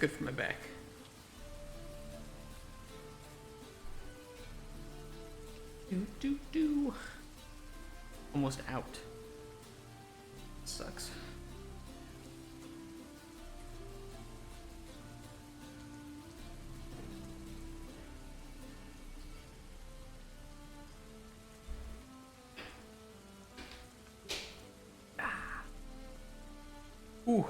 good for my back. Do. Almost out. Sucks. Ooh.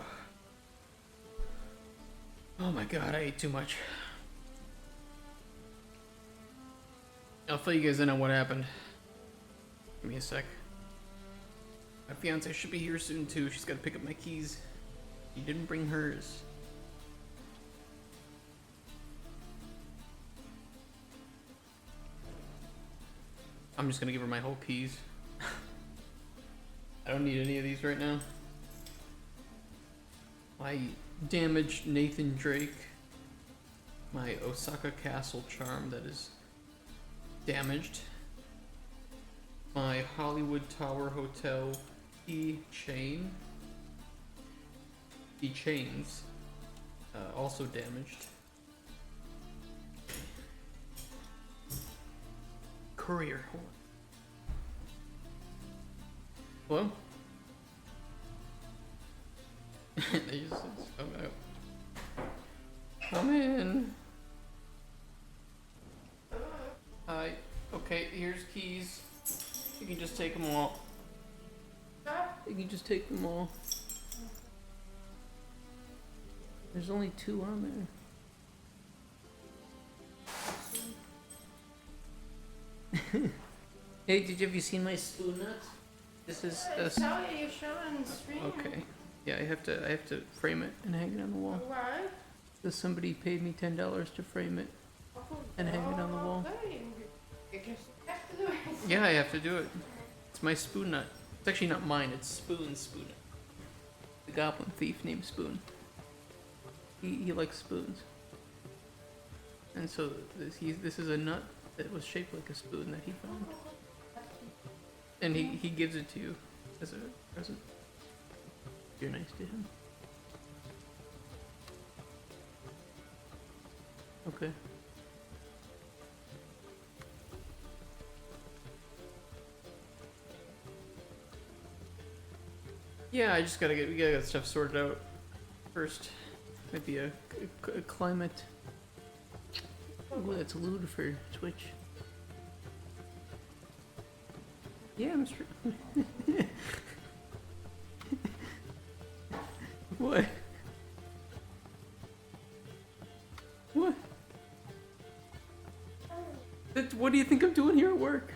Oh my god, I ate too much. I'll fill you guys in on what happened. Give me a sec. My fiance should be here soon too. She's got to pick up my keys. She didn't bring hers. I'm just gonna give her my whole keys. I don't need any of these right now. My damaged Nathan Drake. My Osaka Castle charm that is damaged. My Hollywood Tower Hotel keychain. Keychains. Also damaged. Courier. Hold on. Hello? They just come in. Hi. Okay, here's keys. You can just take them all. You can just take them all. There's only 2 on there. Hey, have you seen my spoon nuts? This is I saw you showing the screen. okay. Yeah, I have to frame it and hang it on the wall. Why? Because somebody paid me $10 to frame it and hang it on the wall. You just have to do it. Yeah, I have to do it. It's my spoon nut. It's actually not mine. It's Spoon's spoon. The goblin thief named Spoon. He likes spoons. And so this is a nut that was shaped like a spoon that he found. And he gives it to you as a present. You're nice to him. Okay. Yeah, we gotta get stuff sorted out first. Might be a climate. Ooh, that's lewd for Twitch. Yeah, I'm straight. What? What? What do you think I'm doing here at work?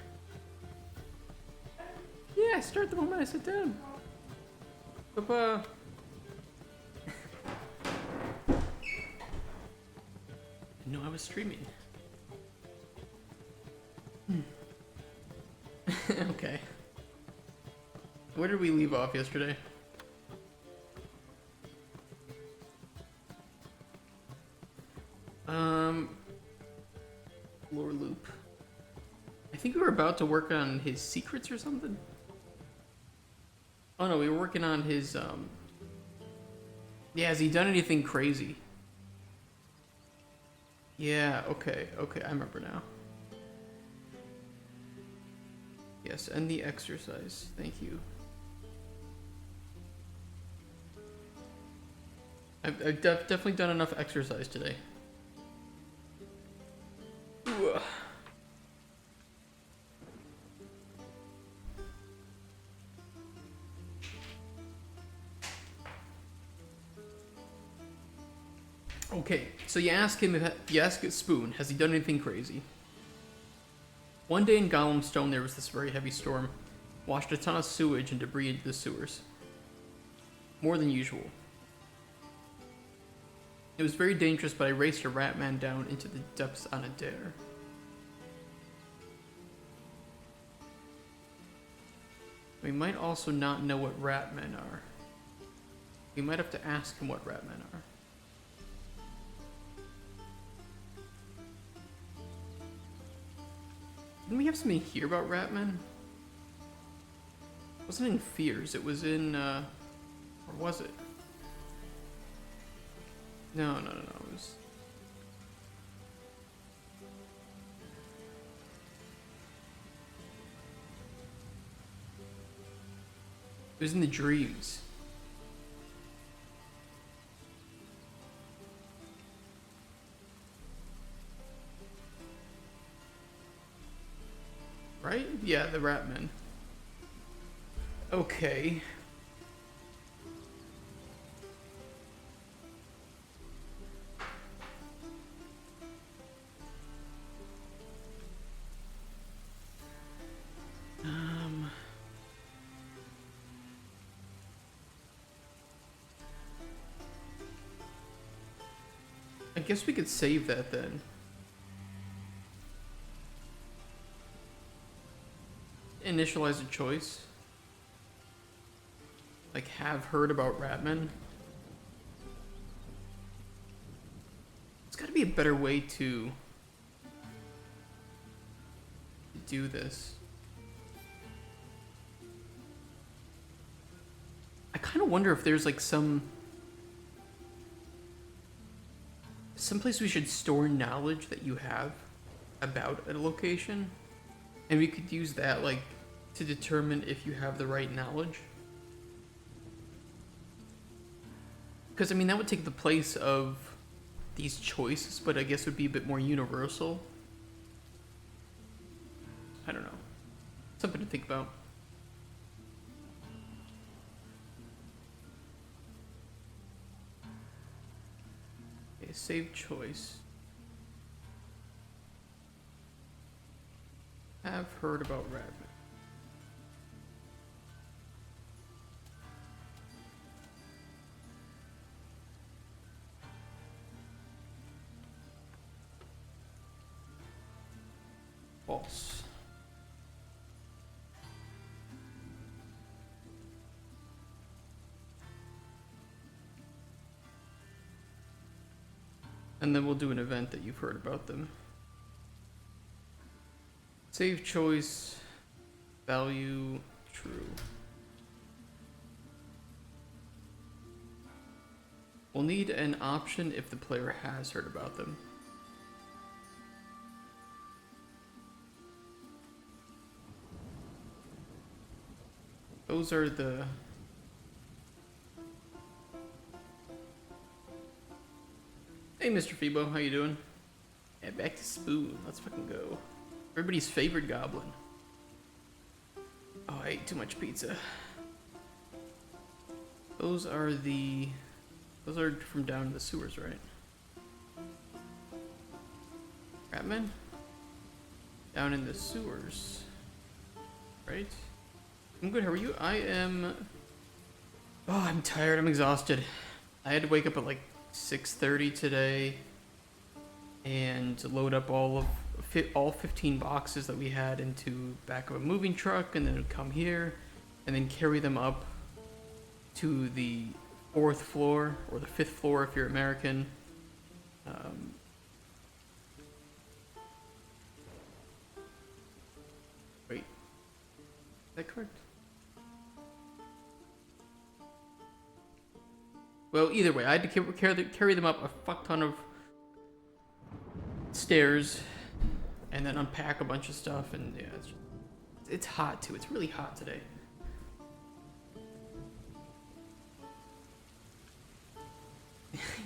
Yeah, I start the moment I sit down. Papa. No, I was streaming. Okay. Where did we leave off yesterday? Lore loop. I think we were about to work on his secrets or something. Oh no, we were working on his, yeah, has he done anything crazy? Yeah, okay, I remember now. Yes, and the exercise, thank you. I've definitely done enough exercise today. Ooh. Okay, so you ask Spoon, has he done anything crazy? One day in Golemstone there was this very heavy storm, washed a ton of sewage and debris into the sewers. More than usual. It was very dangerous, but I raced a rat man down into the depths on a dare. We might also not know what rat men are. We might have to ask him what rat men are. Didn't we have something here about rat men? It wasn't in Fears, it was in, or was it? No. It was in the dreams. Right? Yeah, the Ratman. Okay. I guess we could save that then. Initialize a choice. Like, have heard about Ratman. There's gotta be a better way to do this. I kind of wonder if there's like someplace we should store knowledge that you have about a location, and we could use that like to determine if you have the right knowledge. Because I mean that would take the place of these choices, but I guess it would be a bit more universal. I don't know. Something to think about. Okay, save choice. Have heard about Rabbit. False. And then we'll do an event that you've heard about them. Save choice, value, true. We'll need an option if the player has heard about them. Those are the... Hey, Mr. Phoebo, how you doing? Yeah, back to Spoon. Let's fucking go. Everybody's favorite goblin. Oh, I ate too much pizza. Those are the... Those are from down in the sewers, right? Ratman? Down in the sewers. Right? I'm good, how are you? I am... Oh, I'm tired, I'm exhausted. I had to wake up at like 6:30 today and load up all 15 boxes that we had into back of a moving truck, and then come here and then carry them up to the 4th floor or the 5th floor if you're American. Wait, is that correct? Well, either way, I had to carry them up a fuck ton of stairs and then unpack a bunch of stuff, and yeah, it's hot too. It's really hot today.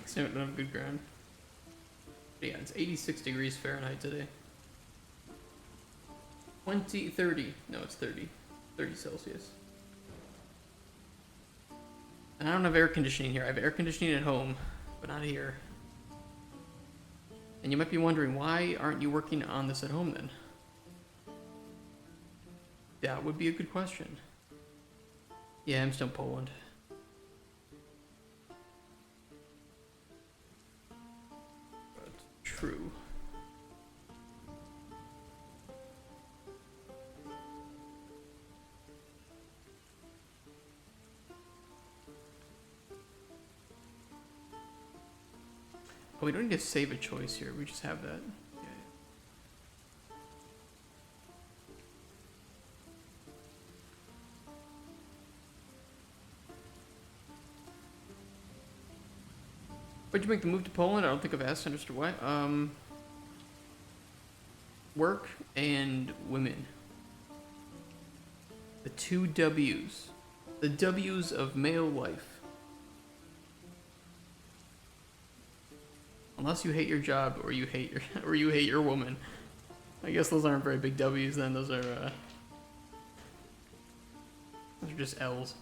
So I don't have good ground. But yeah, it's 86 degrees Fahrenheit today. 30. No, it's 30. 30 Celsius. And I don't have air conditioning here. I have air conditioning at home, but not here. And you might be wondering, why aren't you working on this at home then? That would be a good question. Yeah, I'm still in Poland. But true. Oh, we don't need to save a choice here. We just have that. Yeah. Why'd you make the move to Poland? I don't think I've asked. Understood why. Work and women. The two W's. The W's of male life. Unless you hate your job or you hate your or you hate your woman. I guess those aren't very big W's then. Those are just L's.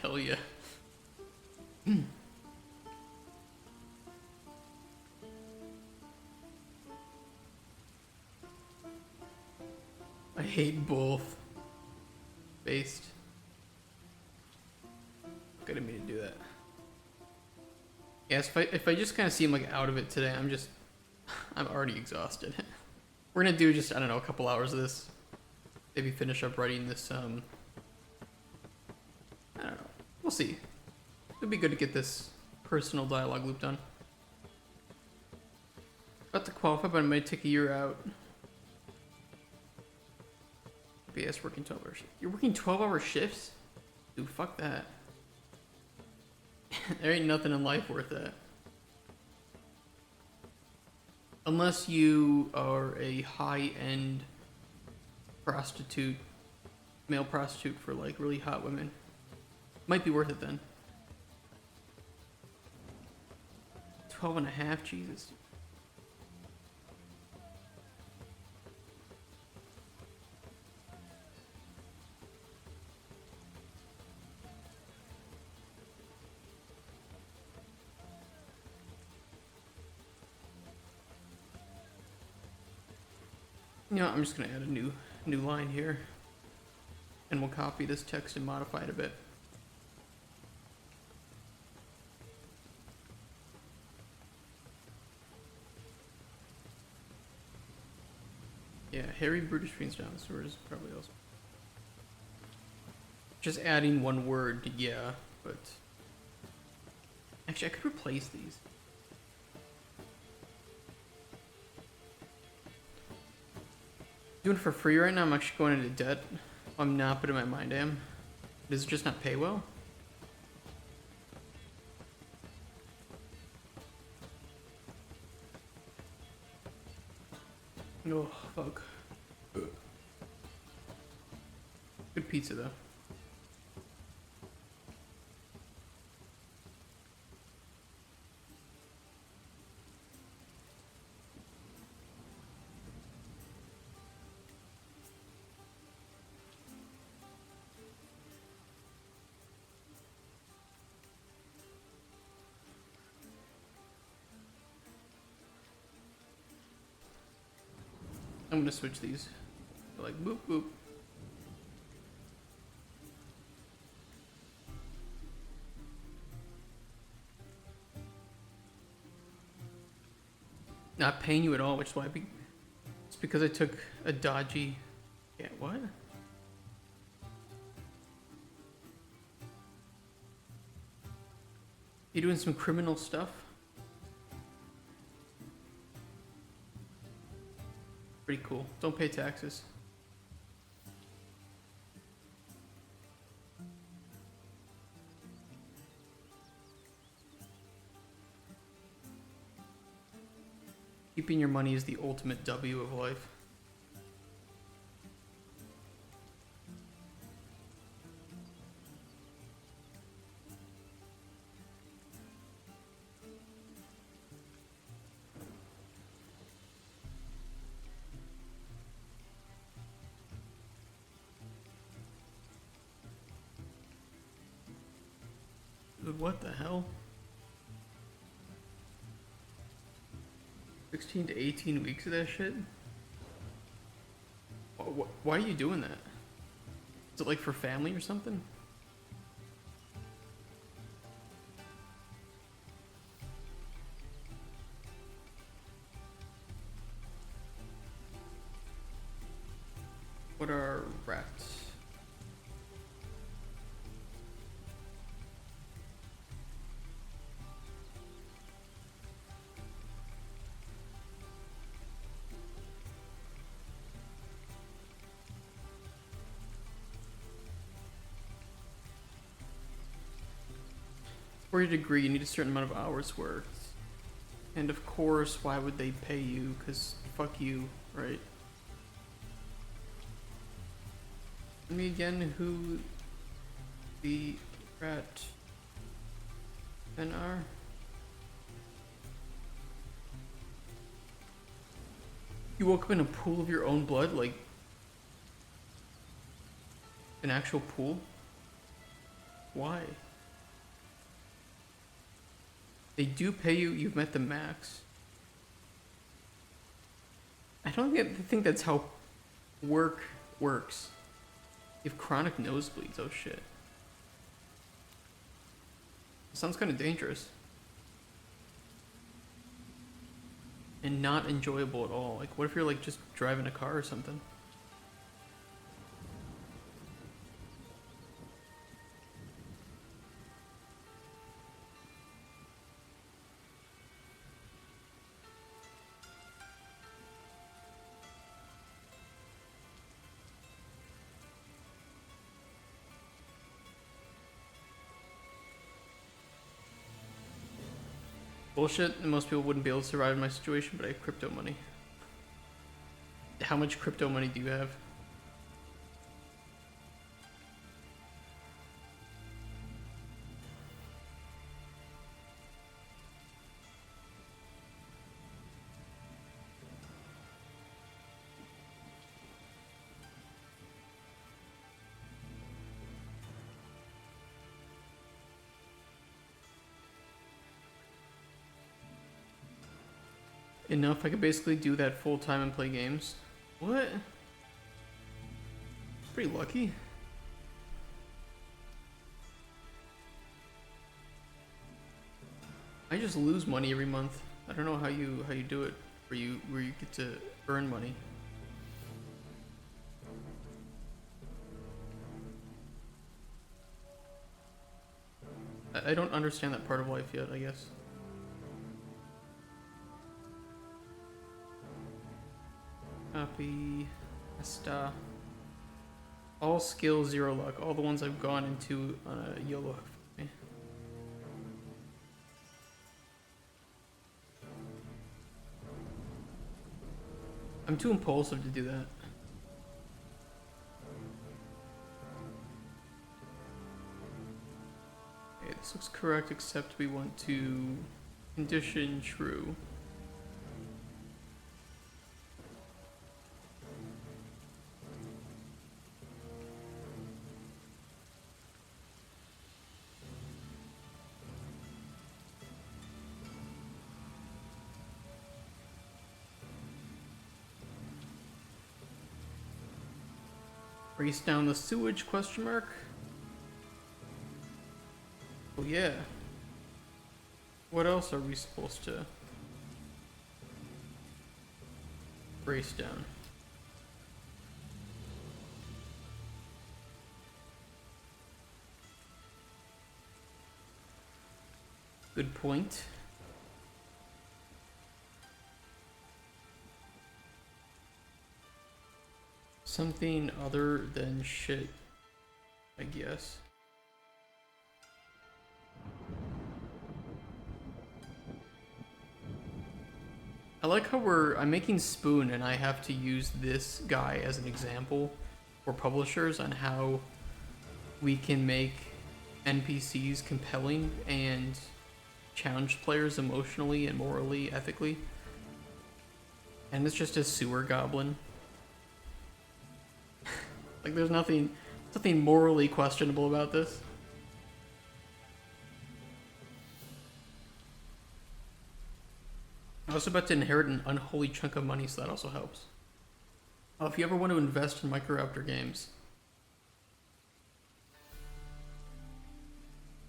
Hell yeah. I hate both. Based. I didn't mean to do that. Yes, if I just kind of seem like out of it today, I'm already exhausted. We're gonna do just, I don't know, a couple hours of this. Maybe finish up writing this, I don't know. We'll see. It'd be good to get this personal dialogue loop done. About to qualify, but I might take a year out. BS working 12 hours. You're working 12-hour shifts? Dude, fuck that. There ain't nothing in life worth that. Unless you are a high-end prostitute, male prostitute for like really hot women. Might be worth it then. 12 and a half, Jesus. You know, I'm just gonna add a new line here, and we'll copy this text and modify it a bit. Yeah, Harry Brutus Fiends downstairs probably also. Just adding one word, yeah, but actually I could replace these. Doing it for free right now. I'm actually going into debt. I'm not, but in my mind I am. Does it just not pay well? Oh, fuck. Good pizza though. I'm gonna switch these. Like boop boop. Not paying you at all, which is why it's because I took a dodgy. Yeah, what? You doing some criminal stuff? Pretty cool. Don't pay taxes. Keeping your money is the ultimate W of life. Dude, what the hell? 16 to 18 weeks of that shit? Why are you doing that? Is it like for family or something? What are rats? For your degree, you need a certain amount of hours worked. And of course, why would they pay you? Because fuck you, right? Tell me again who the rat men are. You woke up in a pool of your own blood? Like, an actual pool? Why? They do pay you, you've met the max. I don't think that's how work works. You have chronic nosebleeds, oh shit. Sounds kind of dangerous. And not enjoyable at all. Like, what if you're like just driving a car or something? Bullshit, and most people wouldn't be able to survive in my situation, but I have crypto money. How much crypto money do you have? Enough, I could basically do that full time and play games. What? Pretty lucky. I just lose money every month. I don't know how you do it where you get to earn money. I don't understand that part of life yet, I guess. Copy. Esta. All skill, 0 luck. All the ones I've gone into on a YOLO. I'm too impulsive to do that. Okay, this looks correct, except we want to condition true. Race down the sewage, question mark? Oh yeah. What else are we supposed to race down? Good point. Something other than shit, I guess. I like how I'm making Spoon and I have to use this guy as an example for publishers on how we can make NPCs compelling and challenge players emotionally and morally, ethically. And it's just a sewer goblin. Like, there's nothing morally questionable about this. I'm also about to inherit an unholy chunk of money, so that also helps. If you ever want to invest in Microraptor games,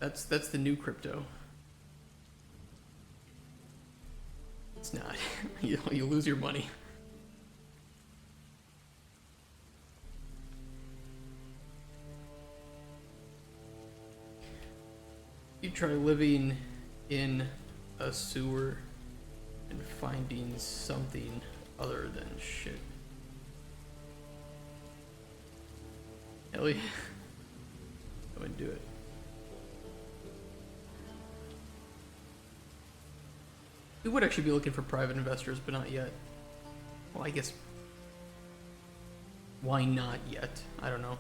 that's the new crypto. It's not. You lose your money. You try living in a sewer and finding something other than shit. Ellie, go and do it. We would actually be looking for private investors, but not yet. Well, I guess. Why not yet? I don't know.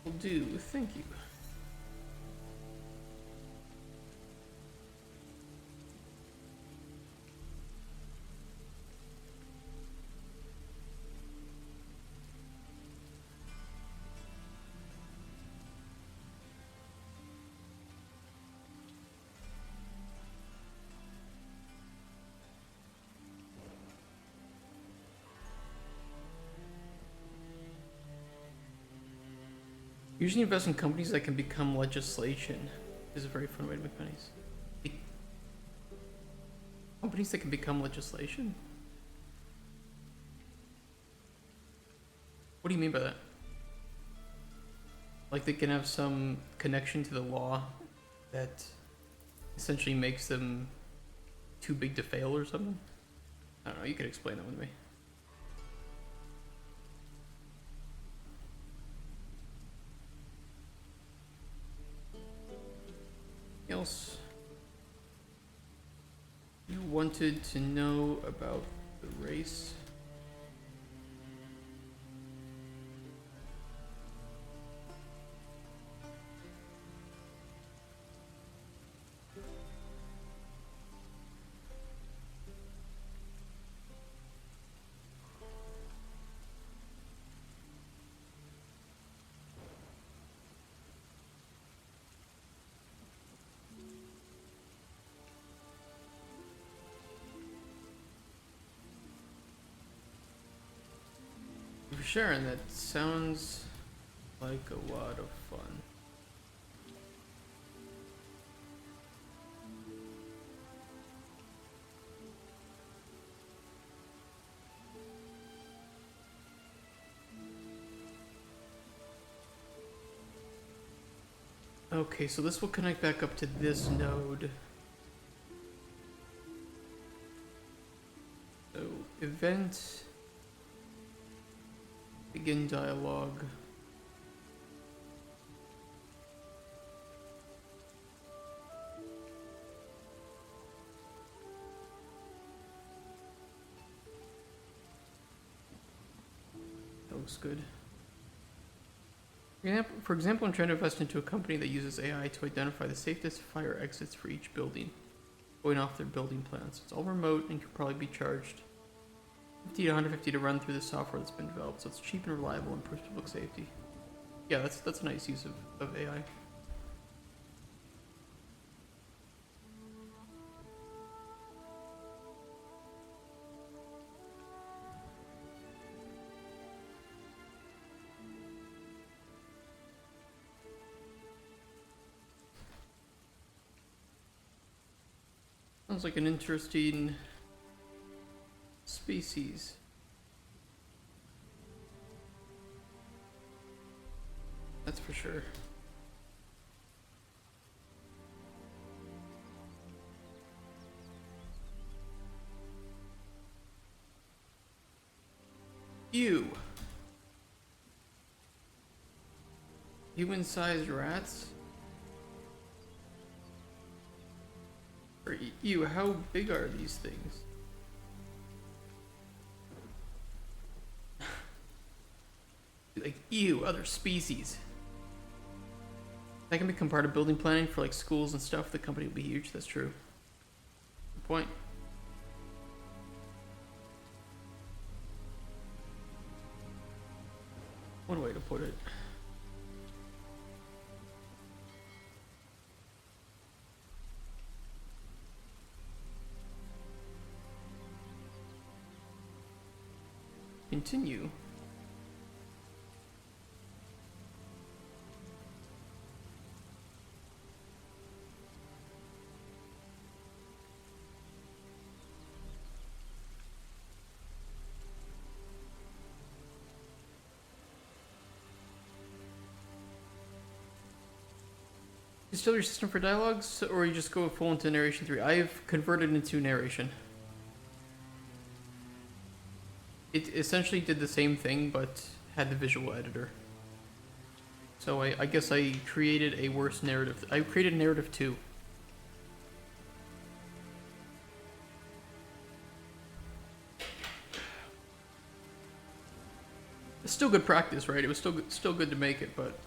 Will do, thank you. Usually invest in companies that can become legislation. Is a very fun way to make money. Companies that can become legislation? What do you mean by that? Like they can have some connection to the law that essentially makes them too big to fail or something? I don't know, you could explain that with me. Else you wanted to know about the race? For sure, and that sounds like a lot of fun. Okay, so this will connect back up to this node. So, event, begin dialogue. That looks good. For example, I'm trying to invest into a company that uses AI to identify the safest fire exits for each building, going off their building plans. It's all remote and could probably be charged 50 to 150 to run through the software that's been developed, so it's cheap and reliable and improves public safety. Yeah, that's a nice use of AI. Sounds like an interesting species. That's for sure. Ew. Human-sized rats? Or ew, how big are these things? Like, ew, other species. That can become part of building planning for like schools and stuff. The company will be huge, that's true. Good point. One way to put it. Continue. You still your system for dialogues, or you just go full into narration 3? I've converted into narration. it essentially did the same thing, but had the visual editor. So I guess I created a worse narrative. I created narrative 2. It's still good practice, right? It was still good to make it, but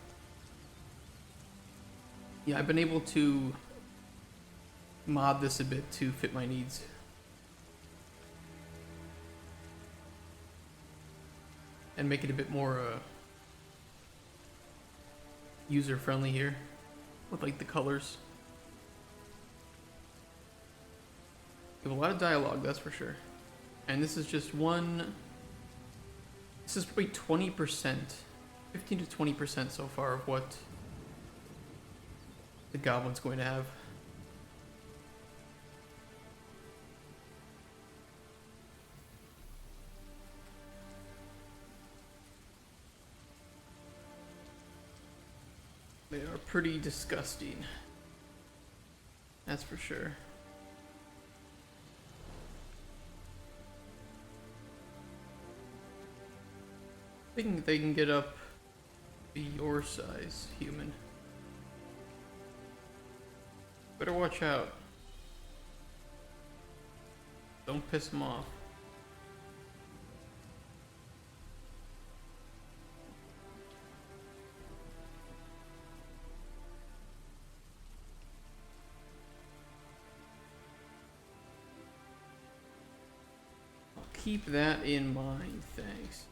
yeah, I've been able to mod this a bit to fit my needs. And make it a bit more user-friendly here with like the colors. We have a lot of dialogue, that's for sure. And this is just one. This is probably 20%, 15 to 20% so far of what the goblin's going to have. They are pretty disgusting. That's for sure. I think they can get up to your size, human. Better watch out. Don't piss them off. Keep that in mind, thanks.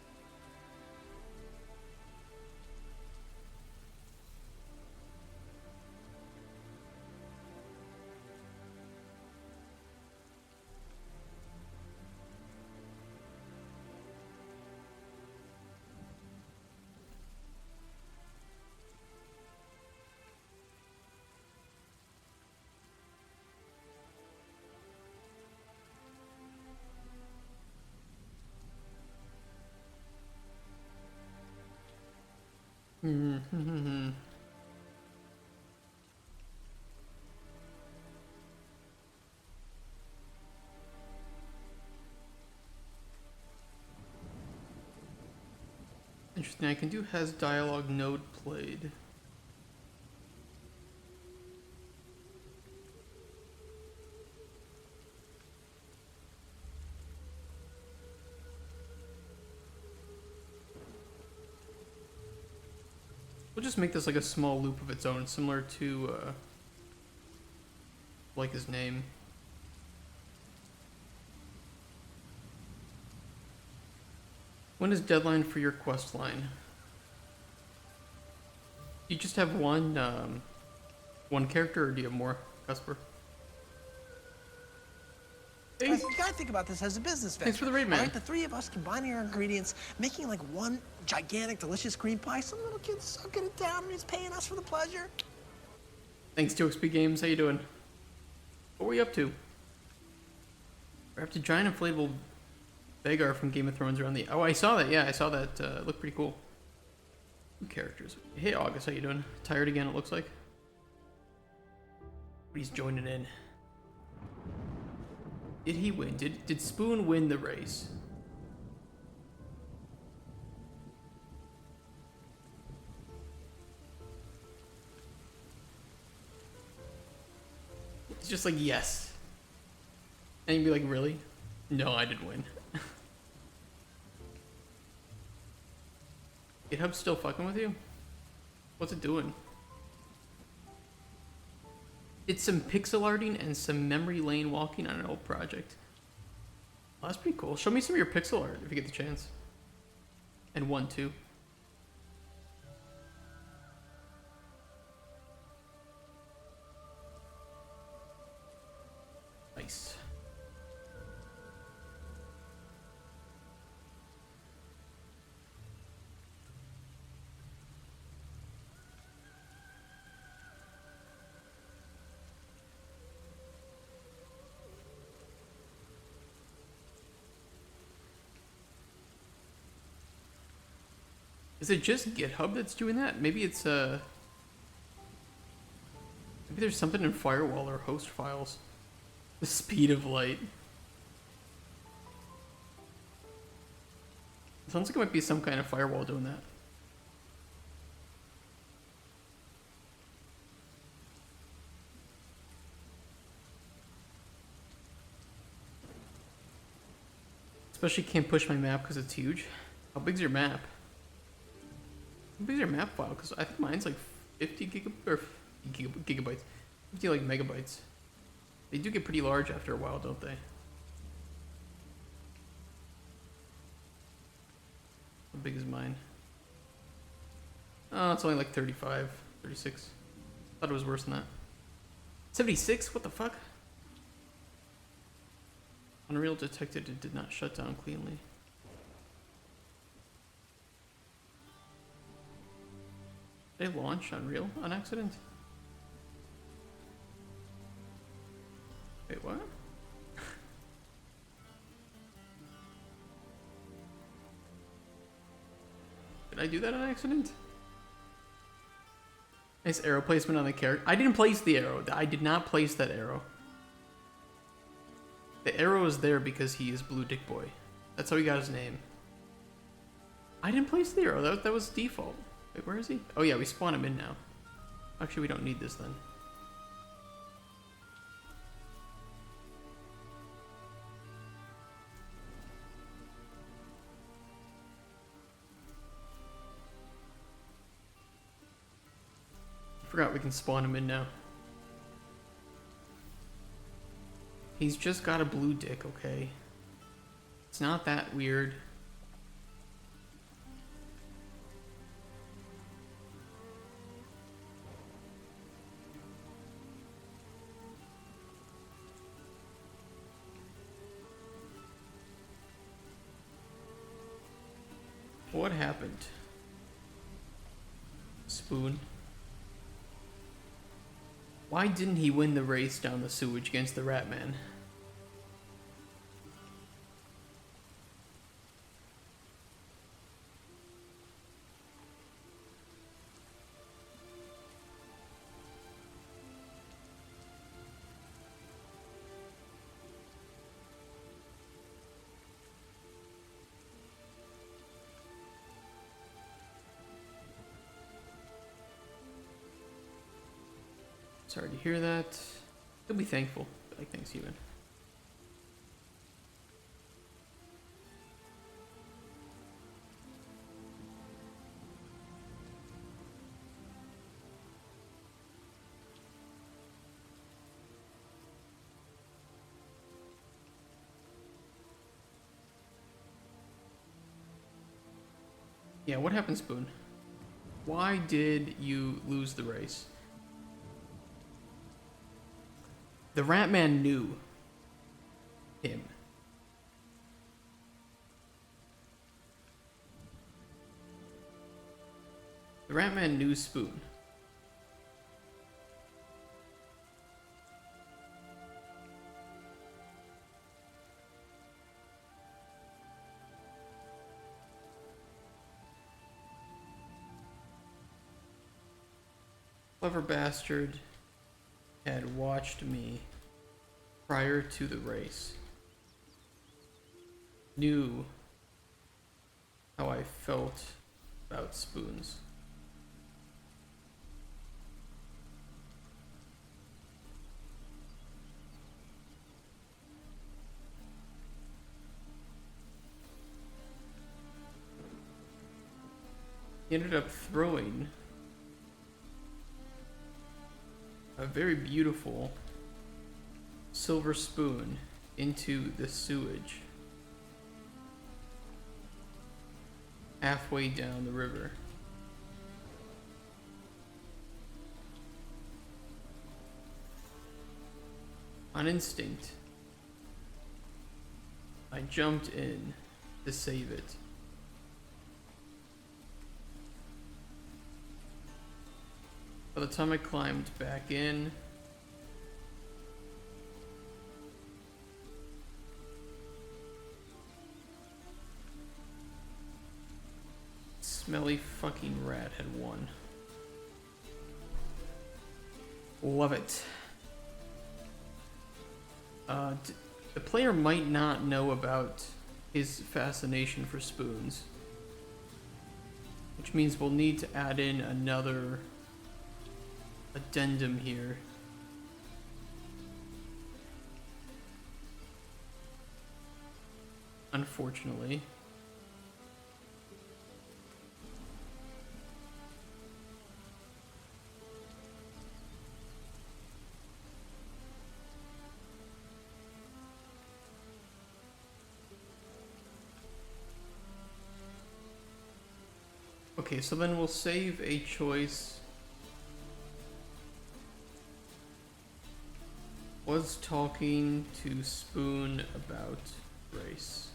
Mm-hmm. Interesting, I can do has dialogue node played. We'll just make this like a small loop of its own, similar to, like his name. When is deadline for your quest line? You just have one character, or do you have more, Cusper? Hey. You gotta think about this as a business venture. Thanks for the raid, man. All right, the three of us combining our ingredients, making like one gigantic, delicious cream pie. Some little kid's sucking it down and he's paying us for the pleasure. Thanks, Jokesby Games. How you doing? What were you up to? We're up to giant inflatable Vagar from Game of Thrones around the... Oh, I saw that. Yeah, I saw that. It looked pretty cool. Two characters. Hey, August. How you doing? Tired again, it looks like. But he's joining in. Did he win? Did Spoon win the race? It's just like, yes. And you'd be like, really? No, I didn't win. GitHub's still fucking with you? What's it doing? It's some pixel arting and some memory lane walking on an old project. Oh, that's pretty cool. Show me some of your pixel art if you get the chance. And one, too. Nice. Is it just GitHub that's doing that? Maybe it's maybe there's something in firewall or host files. The speed of light. Sounds like it might be some kind of firewall doing that. Especially can't push my map because it's huge. How big's your map? How big's your map file? Because I think mine's like 50 gigabytes. 50 like megabytes. They do get pretty large after a while, don't they? How big is mine? Oh, it's only like 35, 36. Thought it was worse than that. 76? What the fuck? Unreal detected it did not shut down cleanly. Did they launch Unreal on accident? Wait, what? Did I do that on accident? Nice arrow placement on the character. I didn't place the arrow. I did not place that arrow. The arrow is there because he is Blue Dick Boy. That's how he got his name. I didn't place the arrow. That was default. Wait, where is he? Oh yeah, we spawn him in now. Actually, we don't need this then. I forgot we can spawn him in now. He's just got a blue dick, okay? It's not that weird. What happened? Spoon. Why didn't he win the race down the sewage against the Rat Man? Sorry to hear that. He'll be thankful. Like, thanks, human. Yeah, what happened, Spoon? Why did you lose the race? The Rat Man knew him. The Rat Man knew Spoon. Clever bastard had watched me prior to the race. Knew how I felt about spoons. He ended up throwing a very beautiful silver spoon into the sewage halfway down the river. On instinct, I jumped in to save it. By the time I climbed back in, smelly fucking rat had won. Love it. The player might not know about his fascination for spoons. which means we'll need to add in another addendum here. Unfortunately. Okay, so then we'll save a choice. Was talking to Spoon about race.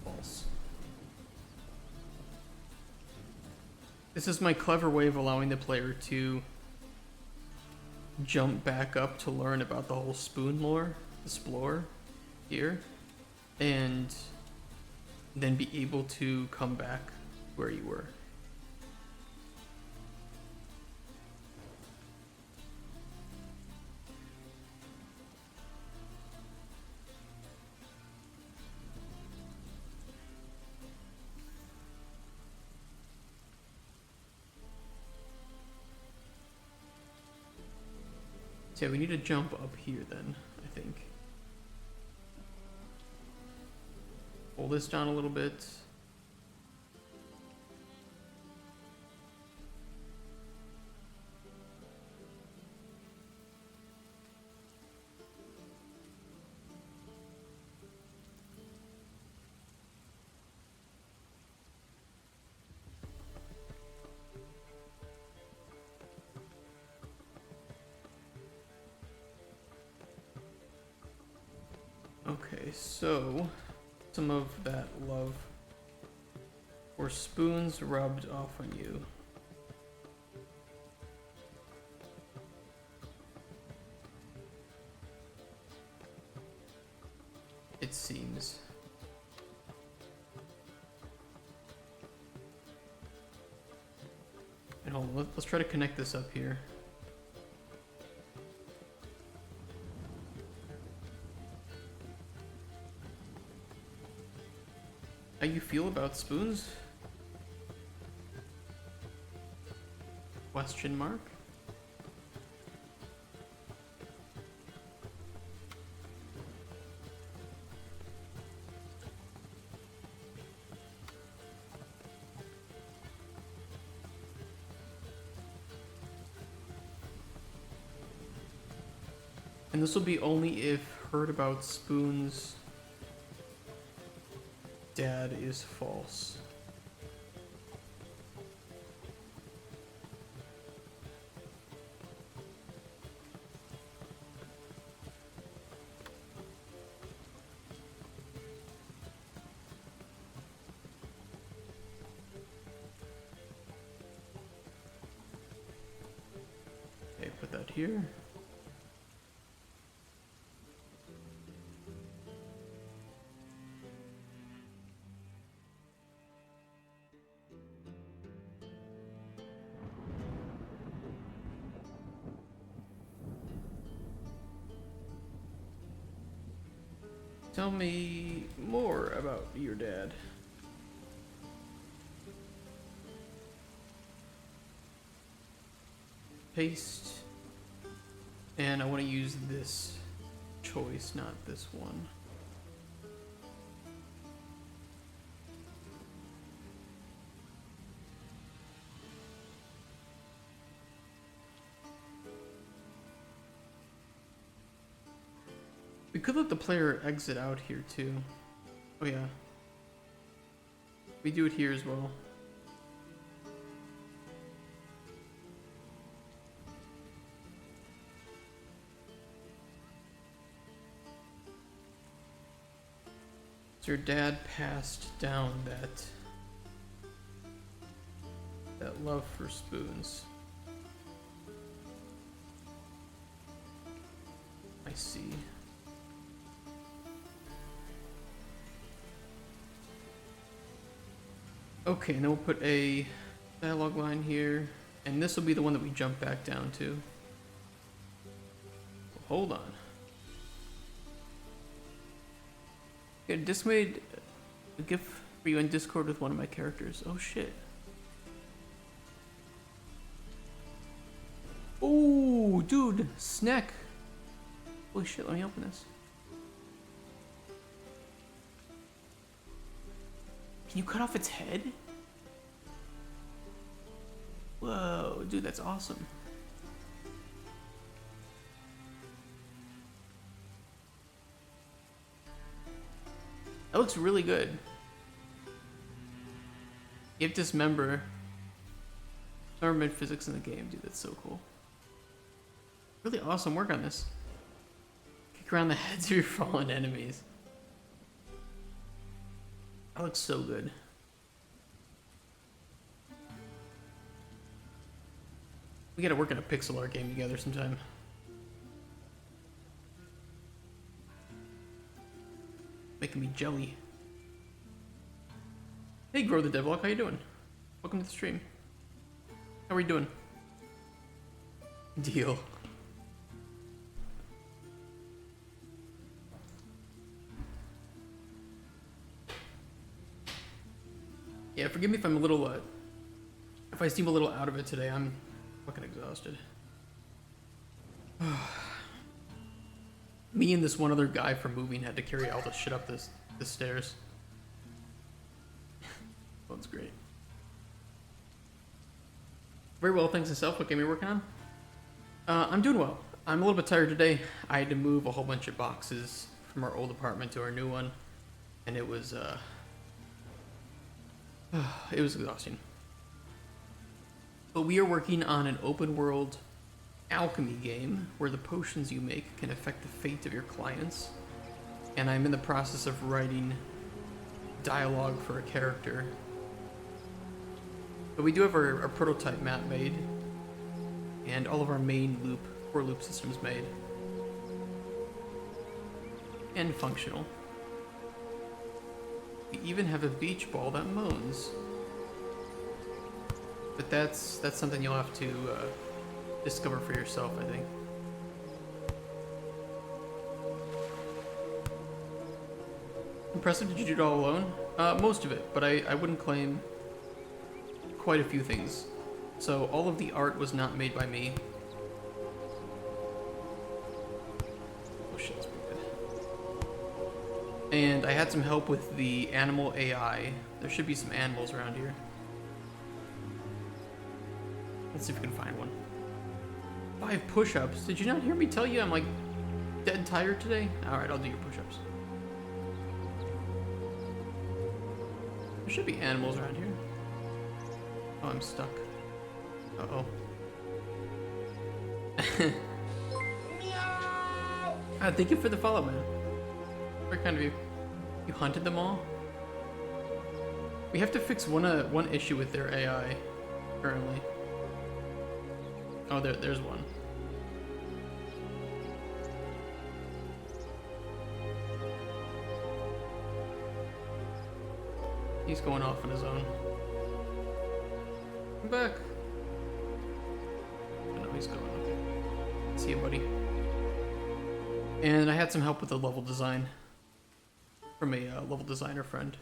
False. This is my clever way of allowing the player to jump back up to learn about the whole Spoon lore, explore here, and then be able to come back where you were. So yeah, we need to jump up here then, I think. Pull this down a little bit. Okay, so some of that love or Spoons rubbed off on you. It seems. And hold on, let's try to connect this up here. How you feel about Spoons? Question mark? And this will be only if heard about Spoons' dad is false. Okay, put that here. Tell me more about your dad. Paste. And I want to use this choice, not this one. We could let the player exit out here too. Oh yeah. We do it here as well. So your dad passed down that love for Spoons. I see. Okay, and then we'll put a dialogue line here, and this will be the one that we jump back down to. Hold on. Yeah, Disc made a GIF for you in Discord with one of my characters. Oh shit. Oh, dude, snack. Holy shit, let me open this. Can you cut off its head? Whoa, dude, that's awesome. That looks really good. You have to dismember. Dismember physics in the game, dude, that's so cool. Really awesome work on this. Kick around the heads of your fallen enemies. That looks so good. We gotta work in a pixel art game together sometime. Making me jelly. Hey, Grow the Devlok, how you doing? Welcome to the stream. How are you doing? Deal. Yeah, forgive me if I'm a little, if I seem a little out of it today. I'm fucking exhausted. Me and this one other guy from moving had to carry all the shit up this stairs. That's great. Very well, thanks yourself. What game are you working on? I'm doing well. I'm a little bit tired today. I had to move a whole bunch of boxes from our old apartment to our new one, and it was exhausting. But we are working on an open world alchemy game where the potions you make can affect the fate of your clients. And I'm in the process of writing dialogue for a character. But we do have our prototype map made and all of our main core loop systems made and functional. We even have a beach ball that moans. But that's something you'll have to discover for yourself, I think. Impressive. Did you do it all alone? Most of it, but I wouldn't claim quite a few things. So all of the art was not made by me. Oh shit, that's pretty good. And I had some help with the animal AI. There should be some animals around here. Let's see if we can find one. 5 push-ups. Did you not hear me tell you I'm like dead tired today? Alright, I'll do your push-ups. There should be animals around here. Oh, I'm stuck. Uh-oh. Thank you for the follow, man. Very kind of you. You hunted them all? We have to fix one issue with their AI currently. Oh, there's one. He's going off on his own. Come back. Oh, no, he's going. Okay. See you, buddy. And I had some help with the level design from a level designer friend.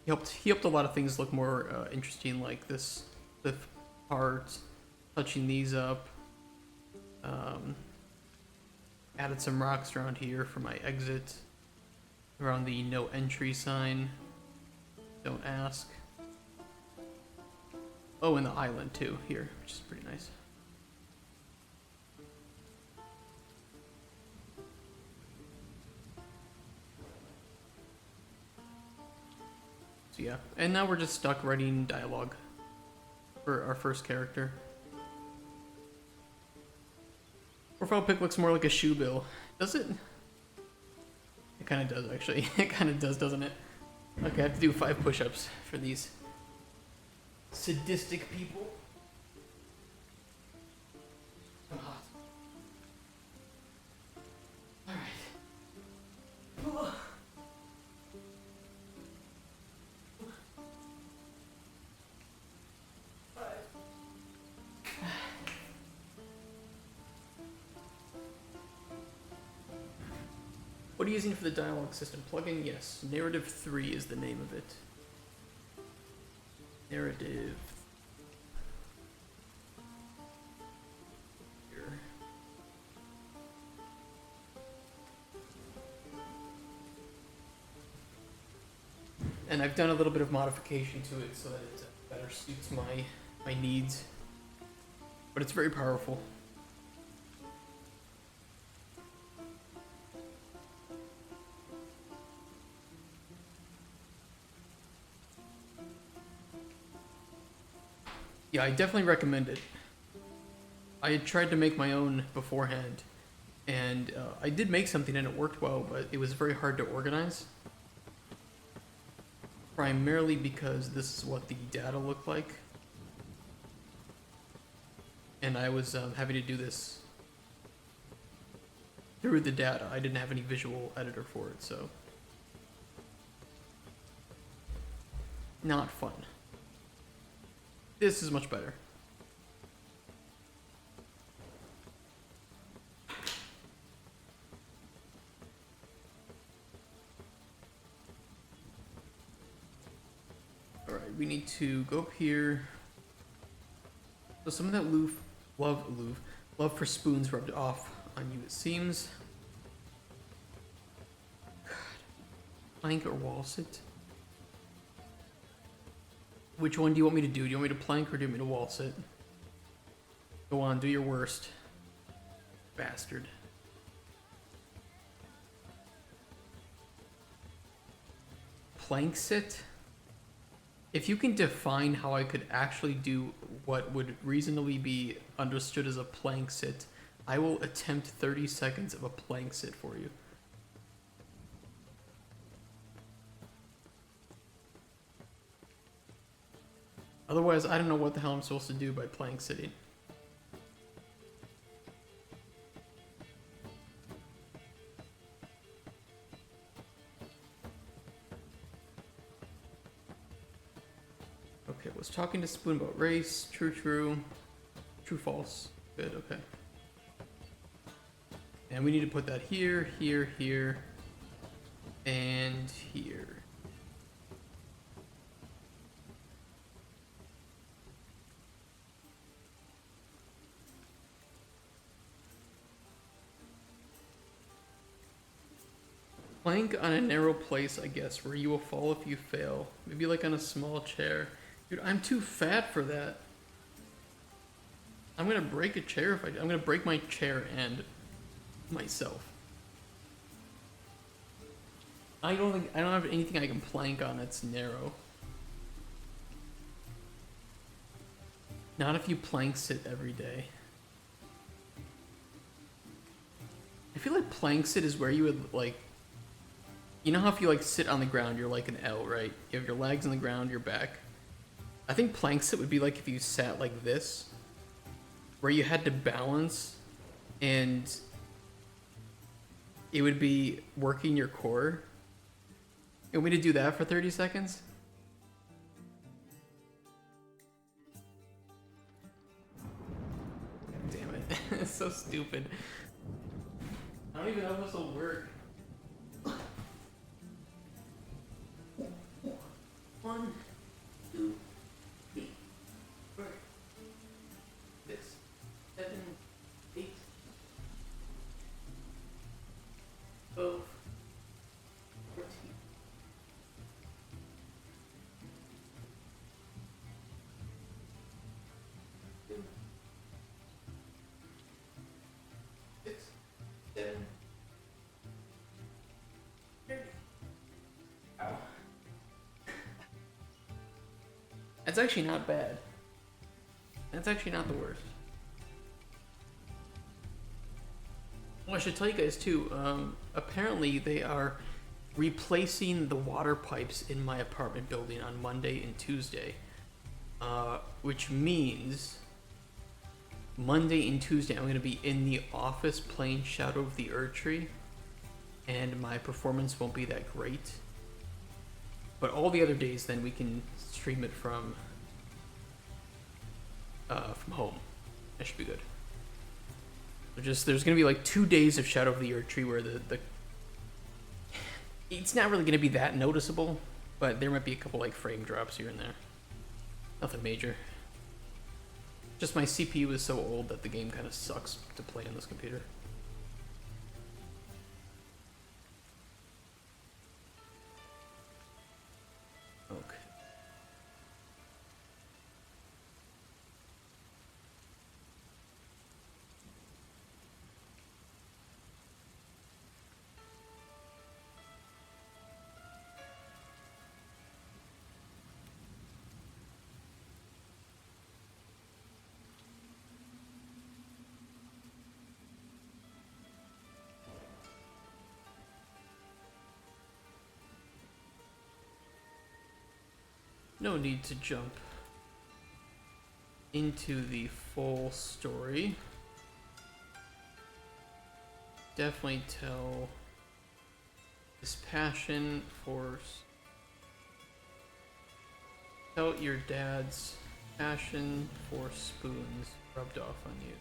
He helped a lot of things look more interesting, like this part, touching these up. Added some rocks around here for my exit. Around the no entry sign. Don't ask. Oh, and the island too here, which is pretty nice. So yeah, and now we're just stuck writing dialogue for our first character. Profile pic looks more like a shoe bill. Does it? It kind of does, actually. It kind of does, doesn't it? Okay, I have to do 5 push-ups for these sadistic people. I'm hot. Alright. What are you using for the dialogue system? Plugin? Yes. Narrative 3 is the name of it. Narrative. Here. And I've done a little bit of modification to it so that it better suits my needs. But it's very powerful. Yeah, I definitely recommend it. I had tried to make my own beforehand, and I did make something and it worked well, but it was very hard to organize. Primarily because this is what the data looked like. And I was having to do this through the data. I didn't have any visual editor for it, so. Not fun. This is much better. Alright, we need to go up here. So some of that love for spoons rubbed off on you, it seems. God. Plank or wall sit? Which one do you want me to do? Do you want me to plank or do you want me to wall sit? Go on, do your worst. Bastard. Plank sit? If you can define how I could actually do what would reasonably be understood as a plank sit, I will attempt 30 seconds of a plank sit for you. Otherwise, I don't know what the hell I'm supposed to do by plank sitting. Okay, was talking to Spoon about race. True, false. Good, okay. And we need to put that here, here, here, and here. Plank on a narrow place, I guess, where you will fall if you fail. Maybe like on a small chair. Dude, I'm too fat for that. I'm gonna break a chair if I'm gonna break my chair and myself. I don't have anything I can plank on that's narrow. Not if you plank sit every day. I feel like plank sit is where you would like, you know how if you like sit on the ground, you're like an L, right? You have your legs on the ground, your back. I think plank sit would be like if you sat like this, where you had to balance, and it would be working your core. You want me to do that for 30 seconds? Damn it. It's so stupid. I don't even know if this will work. 1, 2, 3, 4, 6, 7, 8, 12, 14. That's actually not bad. That's actually not the worst. Well, I should tell you guys too, apparently they are replacing the water pipes in my apartment building on Monday and Tuesday. Which means Monday and Tuesday I'm going to be in the office playing Shadow of the Erdtree, and my performance won't be that great. But all the other days, then we can stream it from home. That should be good. So there's gonna be like 2 days of Shadow of the Erdtree where the It's not really going to be that noticeable, but there might be a couple like frame drops here and there. Nothing major. Just my CPU is so old that the game kind of sucks to play on this computer. Okay. No need to jump into the full story. Definitely tell his passion for... Tell your dad's passion for spoons rubbed off on you.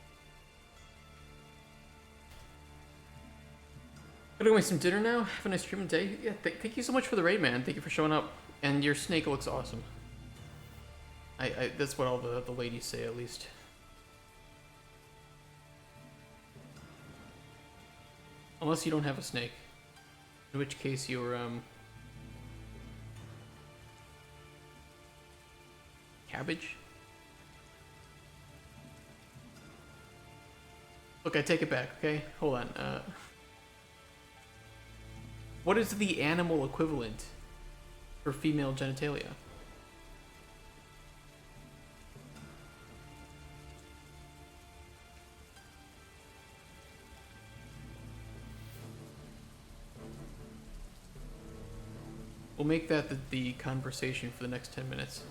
Gonna make some dinner now. Have a nice streaming day. Yeah, thank you so much for the raid, man. Thank you for showing up. And your snake looks awesome. That's what all the ladies say, at least. Unless you don't have a snake. In which case you're, cabbage? Look, I take it back, okay? Hold on, what is the animal equivalent for female genitalia? We'll make that the conversation for the next 10 minutes.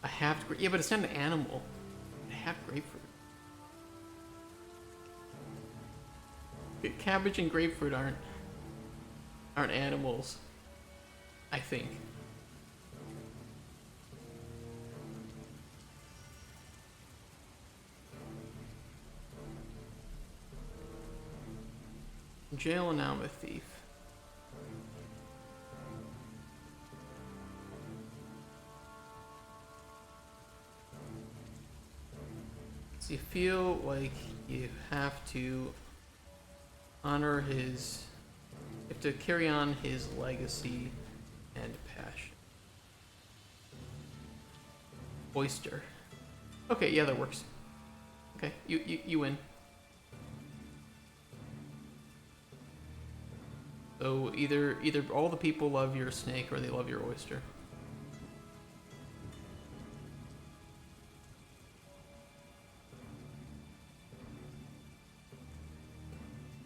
A half... Yeah, but it's not an animal. A half grapefruit. Cabbage and grapefruit aren't animals, I think. In jail and now I'm a thief. So you feel like you have to honor his... You have to carry on his legacy and passion. Oyster. Okay, yeah, that works. Okay, you win. So either all the people love your snake or they love your oyster.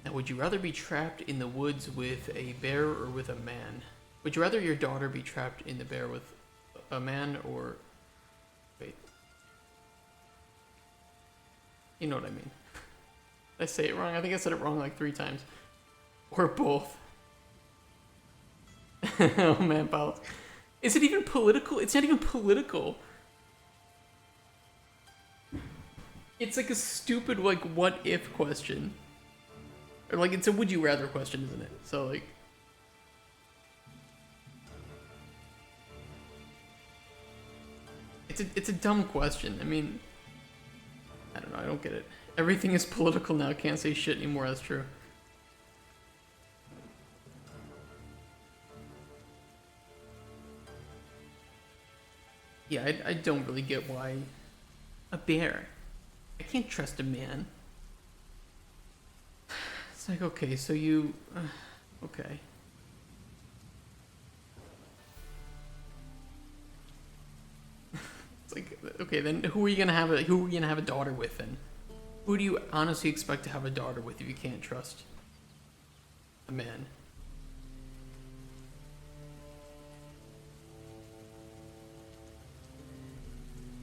Now, would you rather be trapped in the woods with a bear or with a man? Would you rather your daughter be trapped in the bear with a man or... Wait. You know what I mean. Did I say it wrong? I think I said it wrong like 3 times. Or both. Oh man, Paul. Is it even political? It's not even political. It's like a stupid, like, what if question. Or like, it's a would you rather question, isn't it? So like... It's a dumb question. I mean... I don't know, I don't get it. Everything is political now, can't say shit anymore, that's true. Yeah, I don't really get why... A bear. I can't trust a man. It's like, okay, so you... okay. It's like, okay, then who are you gonna have a daughter with then? Who do you honestly expect to have a daughter with if you can't trust a man?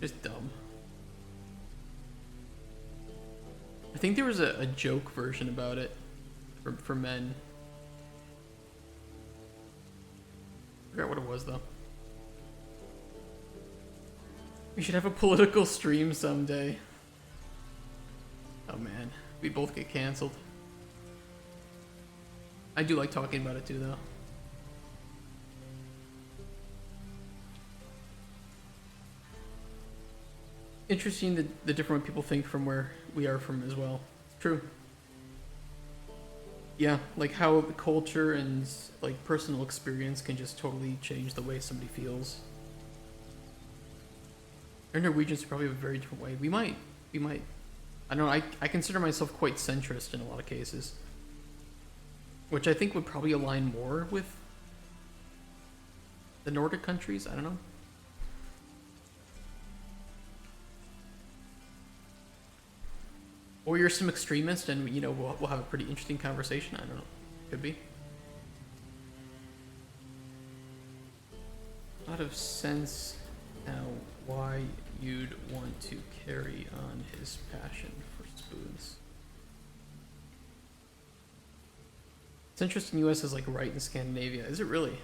Just dumb. I think there was a joke version about it for men. I forgot what it was though. We should have a political stream someday. Oh man, we both get canceled. I do like talking about it too though. interesting the different way people think from where we are from as well. True. Yeah, like how the culture and like personal experience can just totally change the way somebody feels. Our Norwegians probably have a very different way. We might. I don't know, I consider myself quite centrist in a lot of cases. Which I think would probably align more with the Nordic countries, I don't know. Or you're some extremist and, you know, we'll have a pretty interesting conversation, I don't know. Could be. A lot of sense now why you'd want to carry on his passion for spoons. It's interesting US is like right in Scandinavia. Is it really?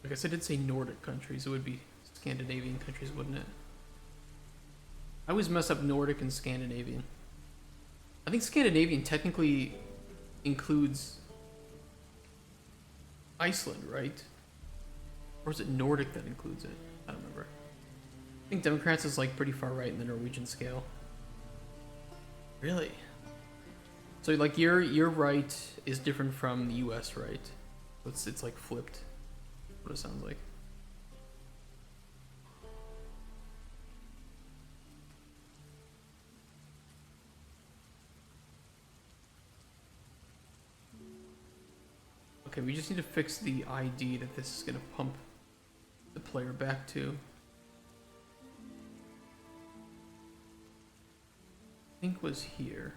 I guess I did say Nordic countries. It would be Scandinavian countries, wouldn't it? I always mess up Nordic and Scandinavian. I think Scandinavian technically includes Iceland, right? Or is it Nordic that includes it? I don't remember. I think Democrats is like pretty far right in the Norwegian scale. Really? So like your right is different from the US right? It's like flipped. What it sounds like. Okay, we just need to fix the ID that this is gonna pump the player back to. I think was here.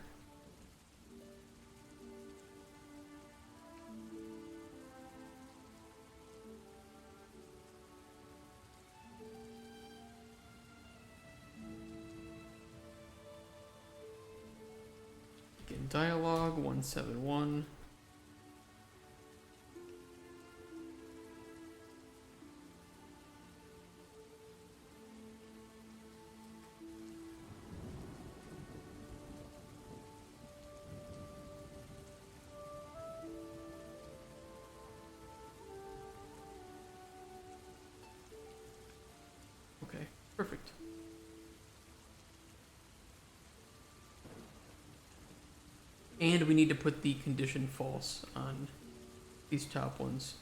Again, dialogue 171. Okay, perfect. And we need to put the condition false on these top ones.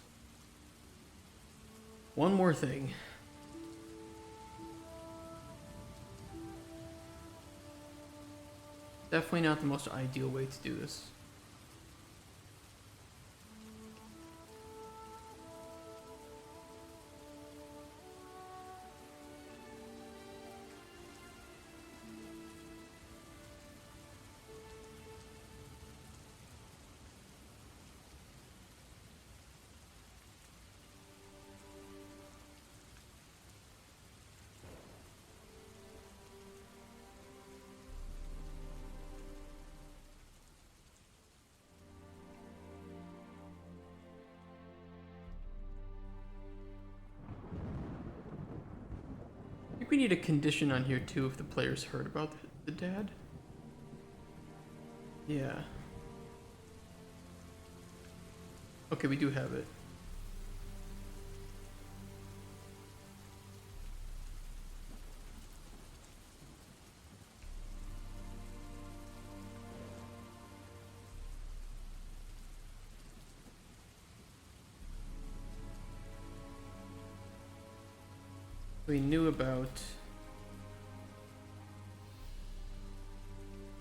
One more thing. Definitely not the most ideal way to do this. I think we need a condition on here too if the players heard about the dad. Yeah. Okay, we do have it. We knew about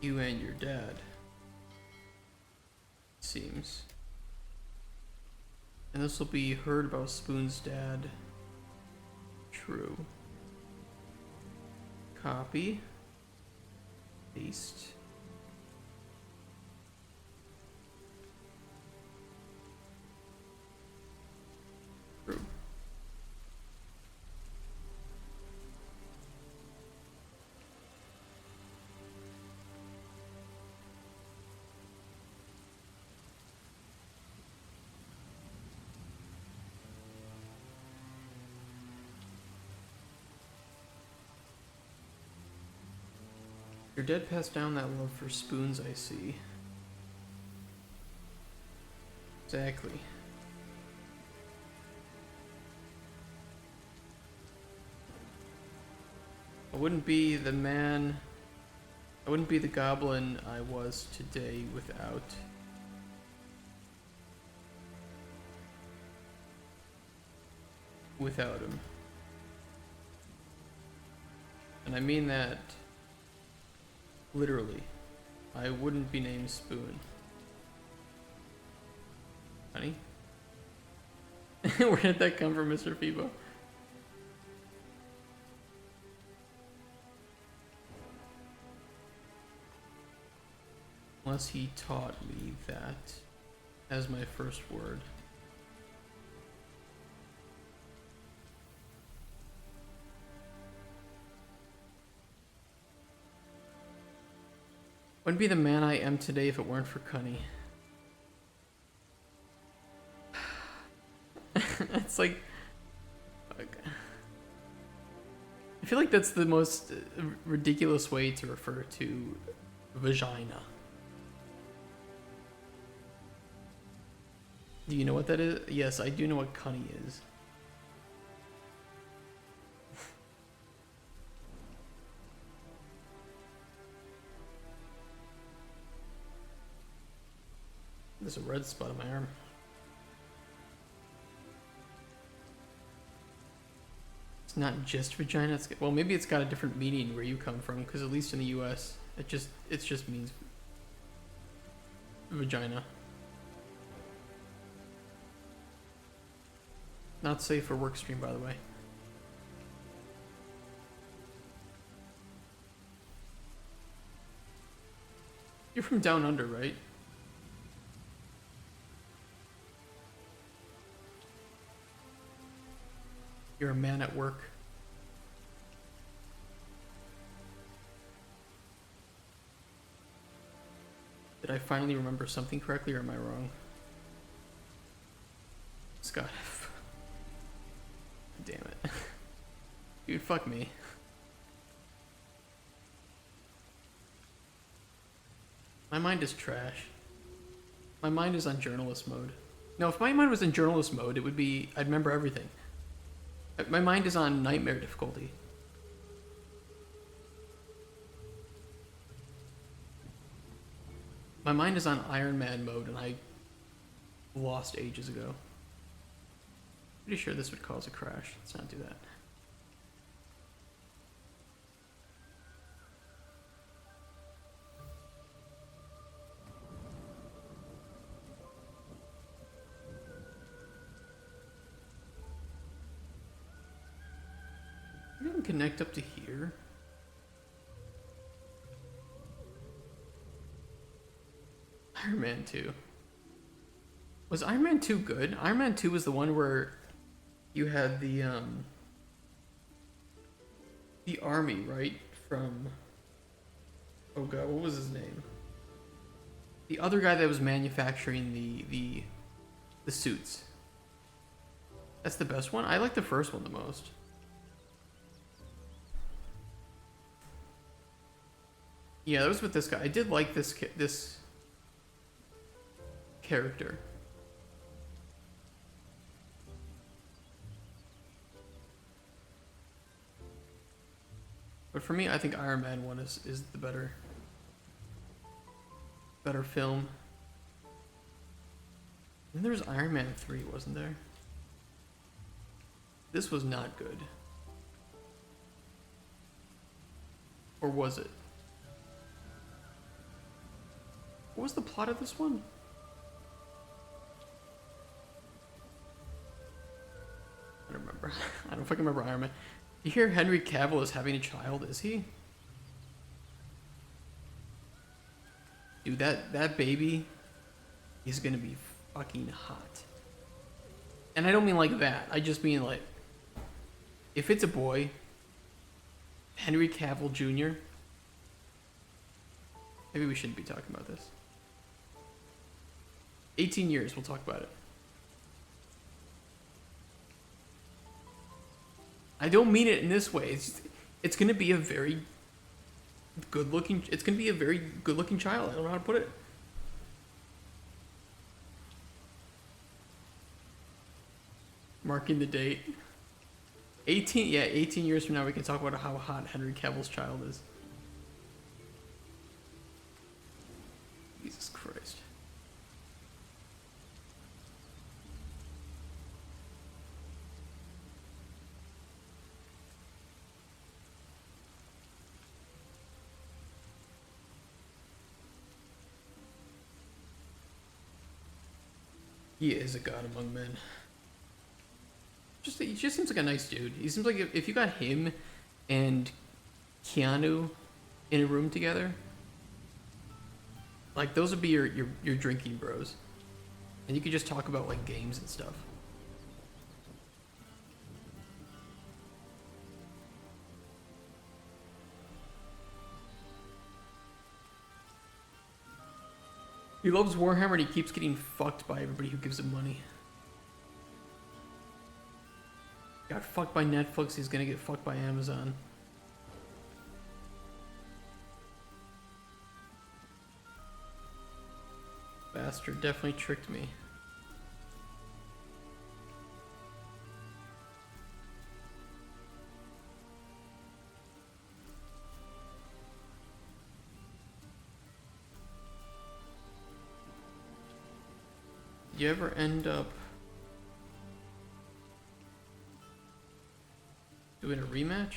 you and your dad, it seems. And this will be heard about Spoon's dad. True. Copy. Paste. True. Your dad passed down that love for spoons, I see. Exactly. I wouldn't be the man. I wouldn't be the goblin I was today without him. And I mean that literally. I wouldn't be named Spoon. Honey? Where did that come from, Mr. Phoebo? Unless he taught me that as my first word. Wouldn't be the man I am today if it weren't for Cunny. It's like... I feel like that's the most ridiculous way to refer to vagina. Do you know what that is? Yes, I do know what Cunny is. There's a red spot on my arm. It's not just vagina. Well, maybe it's got a different meaning where you come from, because at least in the U.S., it just means vagina. Not safe for work stream, by the way. You're from down under, right? You're a man at work. Did I finally remember something correctly, or am I wrong? Scott. Damn it. Dude, fuck me. My mind is trash. My mind is on journalist mode. No, if my mind was in journalist mode, it would be... I'd remember everything. My mind is on nightmare difficulty. My mind is on Iron Man mode, and I lost ages ago. Pretty sure this would cause a crash. Let's not do that. You can connect up to here. Iron Man 2. Was Iron Man 2 good? Iron Man 2 was the one where you had the army, right? From... Oh god, what was his name? The other guy that was manufacturing the suits. That's the best one? I like the first one the most. Yeah, that was with this guy. I did like this character. But for me, I think Iron Man 1 is the better film. And there was Iron Man 3, wasn't there? This was not good. Or was it? What was the plot of this one? I don't remember. I don't fucking remember Iron Man. You hear Henry Cavill is having a child, is he? Dude, that baby is gonna be fucking hot. And I don't mean like that. I just mean like, if it's a boy, Henry Cavill Jr., maybe we shouldn't be talking about this. 18 years, we'll talk about it. I don't mean it in this way. It's gonna be a very good-looking. It's gonna be a very good-looking child. I don't know how to put it. Marking the date. Yeah, 18 years from now we can talk about how hot Henry Cavill's child is. Jesus Christ. He is a god among men. He just seems like a nice dude. He seems like if you got him and Keanu in a room together, like those would be your drinking bros, and you could just talk about like games and stuff. He loves Warhammer and he keeps getting fucked by everybody who gives him money. Got fucked by Netflix, he's gonna get fucked by Amazon. Bastard definitely tricked me. You ever end up doing a rematch?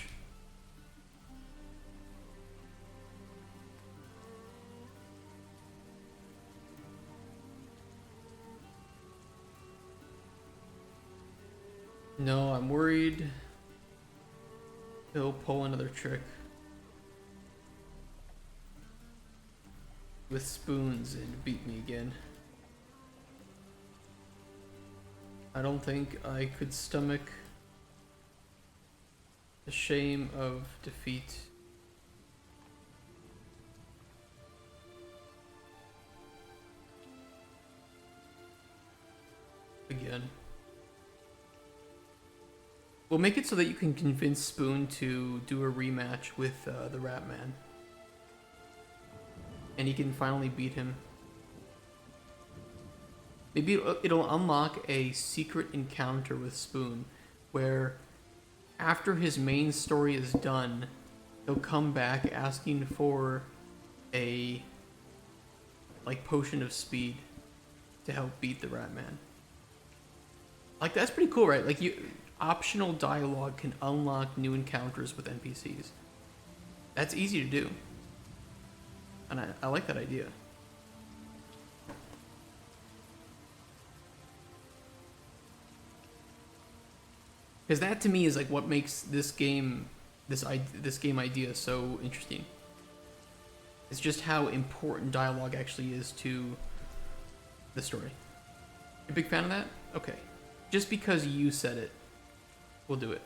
No, I'm worried he'll pull another trick with spoons and beat me again. I don't think I could stomach the shame of defeat. Again. We'll make it so that you can convince Spoon to do a rematch with the Rat Man. And he can finally beat him. Maybe it'll unlock a secret encounter with Spoon where after his main story is done, he'll come back asking for a like potion of speed to help beat the Rat Man. Like that's pretty cool, right? Like optional dialogue can unlock new encounters with NPCs. That's easy to do. And I like that idea. Because that to me is like what makes this game idea so interesting. It's just how important dialogue actually is to the story. You a big fan of that? Okay. Just because you said it, we'll do it.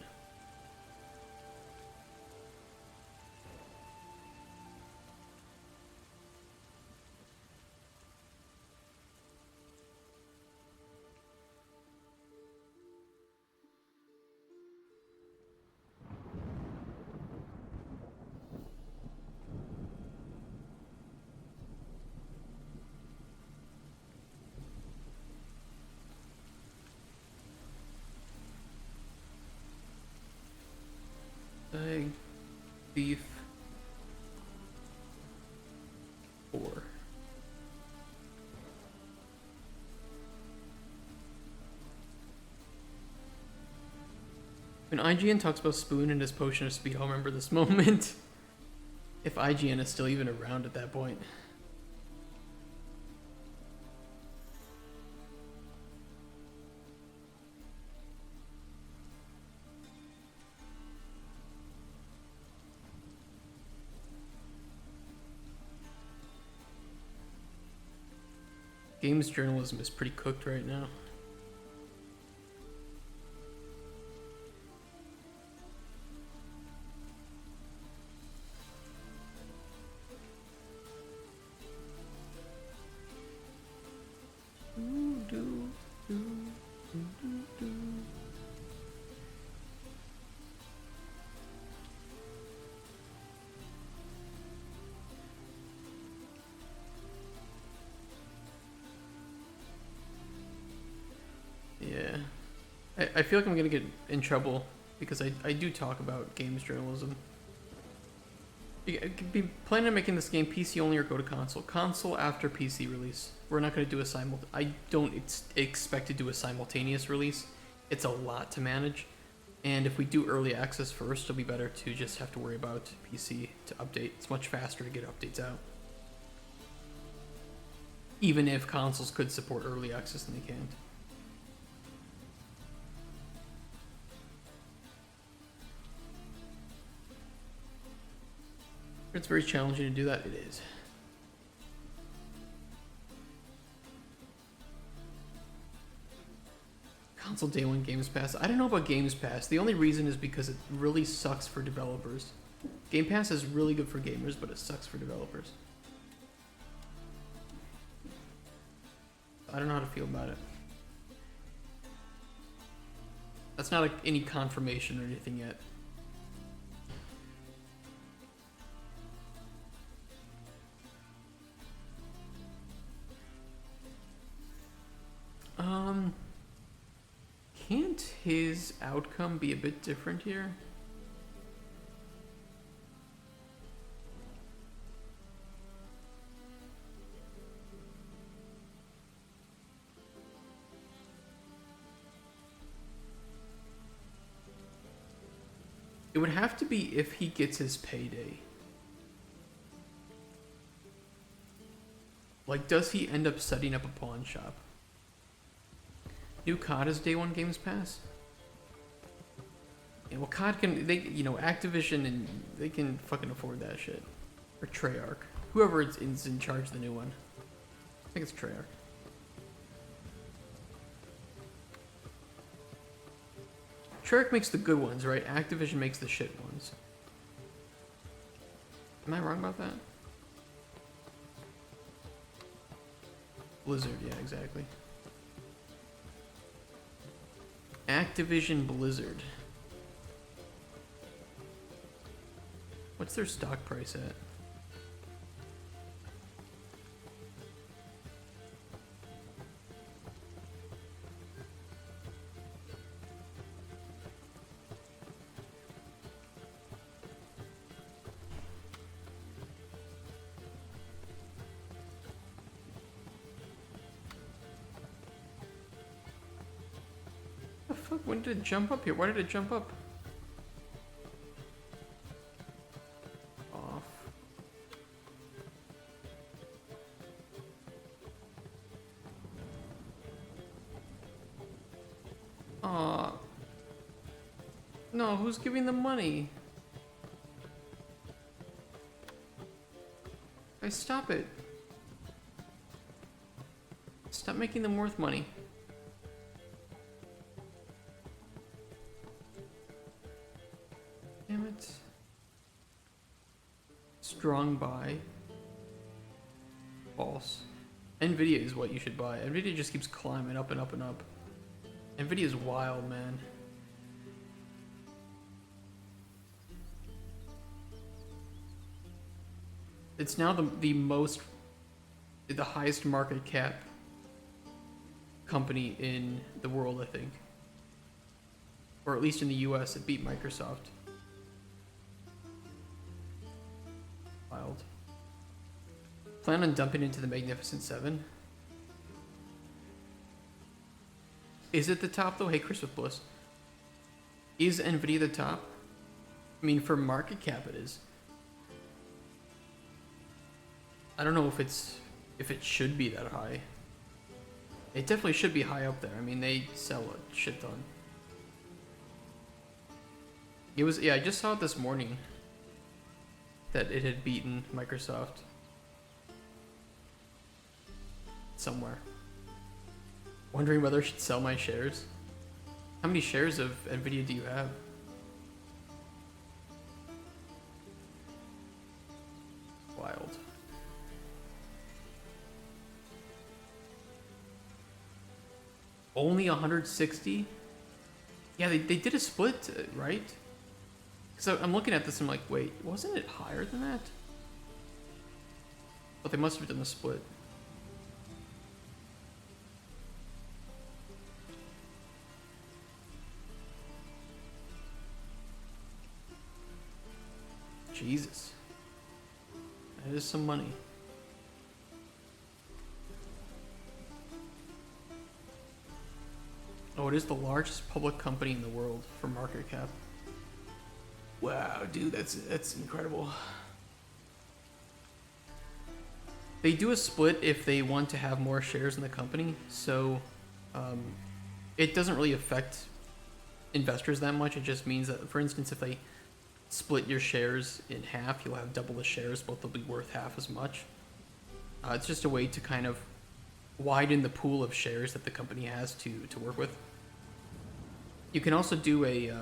Beef 4. When IGN talks about Spoon and his potion of speed, I'll remember this moment. If IGN is still even around at that point. Games journalism is pretty cooked right now. Yeah. I feel like I'm gonna get in trouble because I do talk about games journalism. You could be planning on making this game PC only or go to console. Console after PC release. We're not going to do a I don't expect to do a simultaneous release. It's a lot to manage. And if we do early access first, it'll be better to just have to worry about PC to update. It's much faster to get updates out. Even if consoles could support early access and they can't. It's very challenging to do that. It is. Console day one Games Pass. I don't know about Games Pass. The only reason is because it really sucks for developers. Game Pass is really good for gamers, but it sucks for developers. I don't know how to feel about it. That's not any confirmation or anything yet. Can't his outcome be a bit different here? It would have to be if he gets his payday. Like, does he end up setting up a pawn shop? New COD is day one Games Pass. Yeah, well, COD can, Activision, and they can fucking afford that shit. Or Treyarch. Whoever is in charge of the new one. I think it's Treyarch. Treyarch makes the good ones, right? Activision makes the shit ones. Am I wrong about that? Blizzard, yeah, exactly. Activision Blizzard. What's their stock price at? When did it jump up here? Why did it jump up? Off. Aw. No, who's giving the money? Guys, stop it. Stop making them worth money. Strong buy. False. Nvidia is what you should buy. Nvidia just keeps climbing up and up and up. Nvidia is wild, man. It's now the highest market cap company in the world, I think. Or at least in the US, it beat Microsoft. Wild. Plan on dumping into the Magnificent Seven. Is it the top though? Hey, Chris with Bliss. Is Nvidia the top? I mean, for market cap, it is. I don't know if it should be that high. It definitely should be high up there. I mean, they sell a shit ton. It was, yeah, I just saw it this morning that it had beaten Microsoft somewhere. Wondering whether I should sell my shares. How many shares of Nvidia do you have? Wild. Only 160? Yeah, they did a split, right? So I'm looking at this and I'm like, wait, wasn't it higher than that? But they must have done a split. Jesus. That is some money. Oh, it is the largest public company in the world for market cap. Wow, dude, that's incredible. They do a split if they want to have more shares in the company, so it doesn't really affect investors that much. It just means that, for instance, if they split your shares in half, you'll have double the shares, but they'll be worth half as much. It's just a way to kind of widen the pool of shares that the company has to work with. You can also do a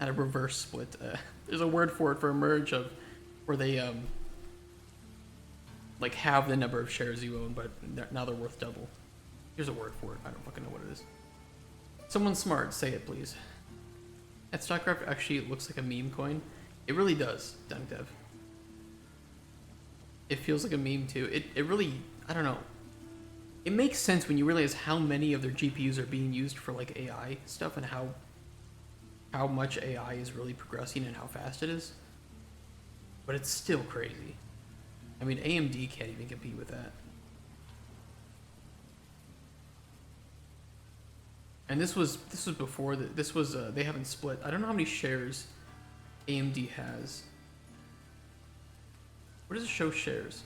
reverse split. There's a word for it, for a merge, of where they like have the number of shares you own, but now they're worth double. There's a word for it. I don't fucking know what it is. Someone smart, say it, please. At StockCraft, actually, it looks like a meme coin. It really does, Dunk Dev. It feels like a meme too. It really, I don't know. It makes sense when you realize how many of their GPUs are being used for like AI stuff, and how much AI is really progressing and how fast it is. But it's still crazy. I mean, AMD can't even compete with that. And this was before that. This was they haven't split. I don't know how many shares AMD has. Where does it show shares?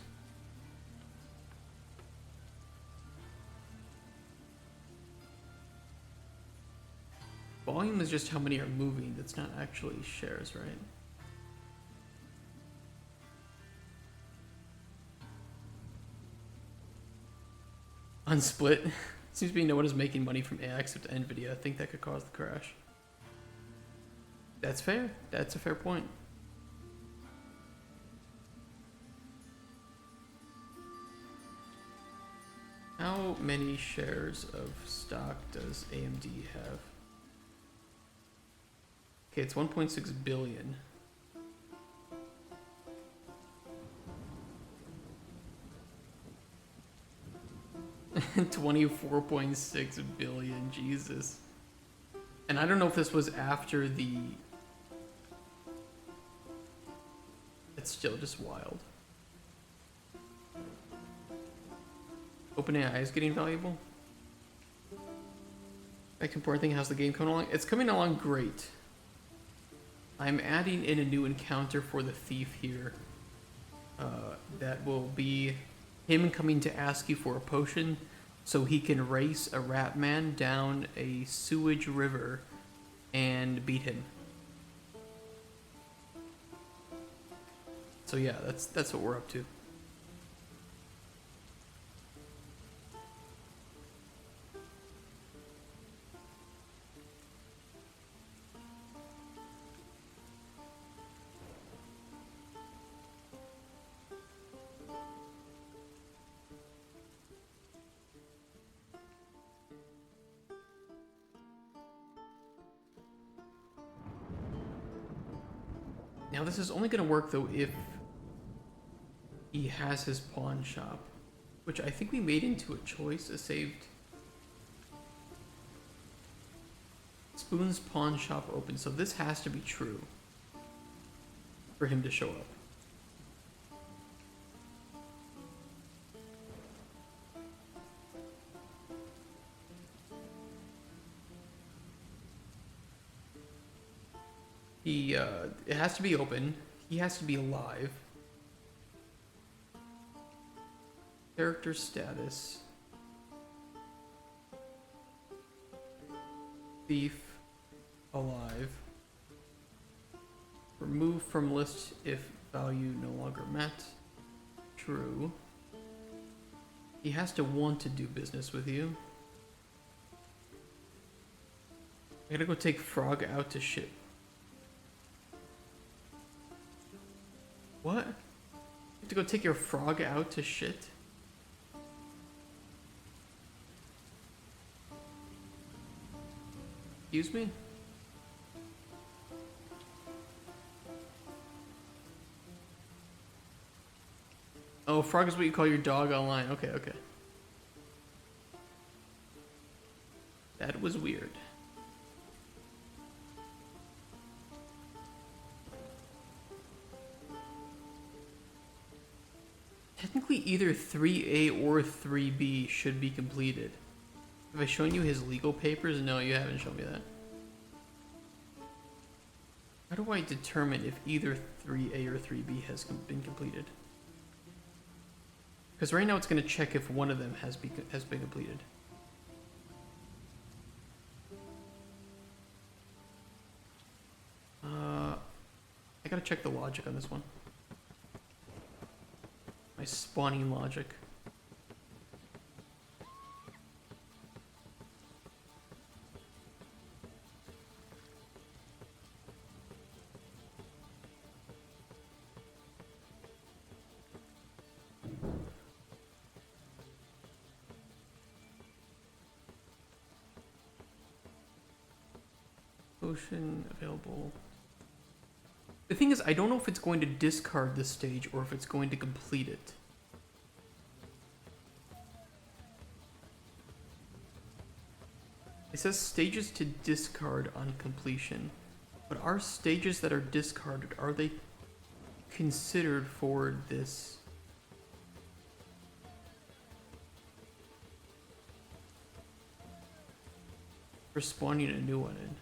Volume is just how many are moving. That's not actually shares, right? Unsplit. Seems to be no one is making money from AI except Nvidia. I think that could cause the crash. That's fair. That's a fair point. How many shares of stock does AMD have? Okay, it's 1.6 billion. $24.6 billion, Jesus. And I don't know if this was after the... It's still just wild. OpenAI is getting valuable. Next important thing, how's the game coming along? It's coming along great. I'm adding in a new encounter for the thief here. That will be him coming to ask you for a potion so he can race a rat man down a sewage river and beat him. So yeah, that's what we're up to. Now this is only going to work though if he has his pawn shop, which I think we made into a choice, a saved. Spoon's pawn shop open, so this has to be true for him to show up. It has to be open. He has to be alive. Character status. Thief. Alive. Remove from list if value no longer met. True. He has to want to do business with you. I gotta go take Frog out to ship. What? You have to go take your frog out to shit? Excuse me? Oh, frog is what you call your dog online. Okay, okay. That was weird. either 3A or 3B should be completed. Have I shown you his legal papers? No, you haven't shown me that. How do I determine if either 3A or 3B has been completed? Because right now it's going to check if one of them has been completed. I gotta check the logic on this one. My spawning logic. Potion available. The thing is, I don't know if it's going to discard this stage or if it's going to complete it. It says stages to discard on completion, but are stages that are discarded, are they considered for this? For spawning a new one in.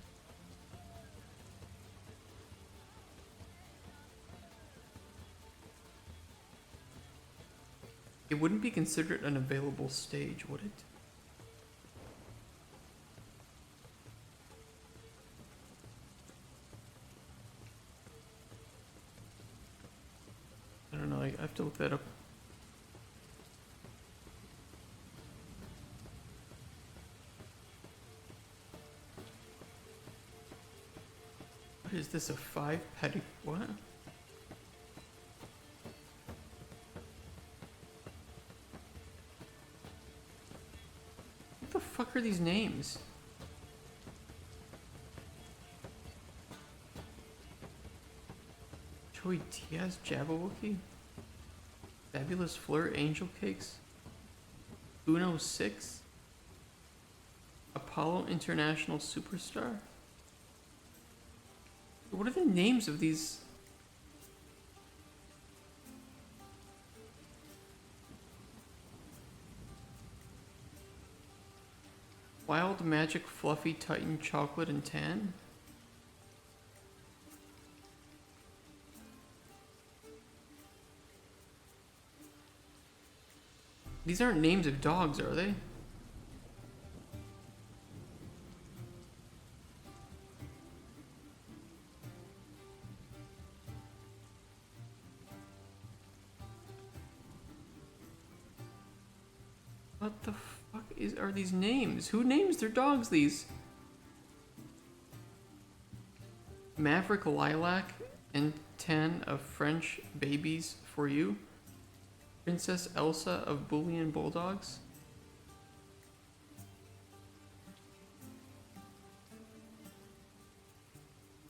It wouldn't be considered an available stage, would it? I don't know, I have to look that up. What is this, a 5 pedigree? What? What the fuck are these names? Joey Diaz, Jabberwocky? Fabulous Fleur, Angel Cakes? Uno 6? Apollo International Superstar? What are the names of these? Wild Magic Fluffy Titan Chocolate and Tan? These aren't names of dogs, are they? What the fuck are these names? Who names their dogs these? Maverick Lilac and 10 of French Babies for You. Princess Elsa of Boolean Bulldogs.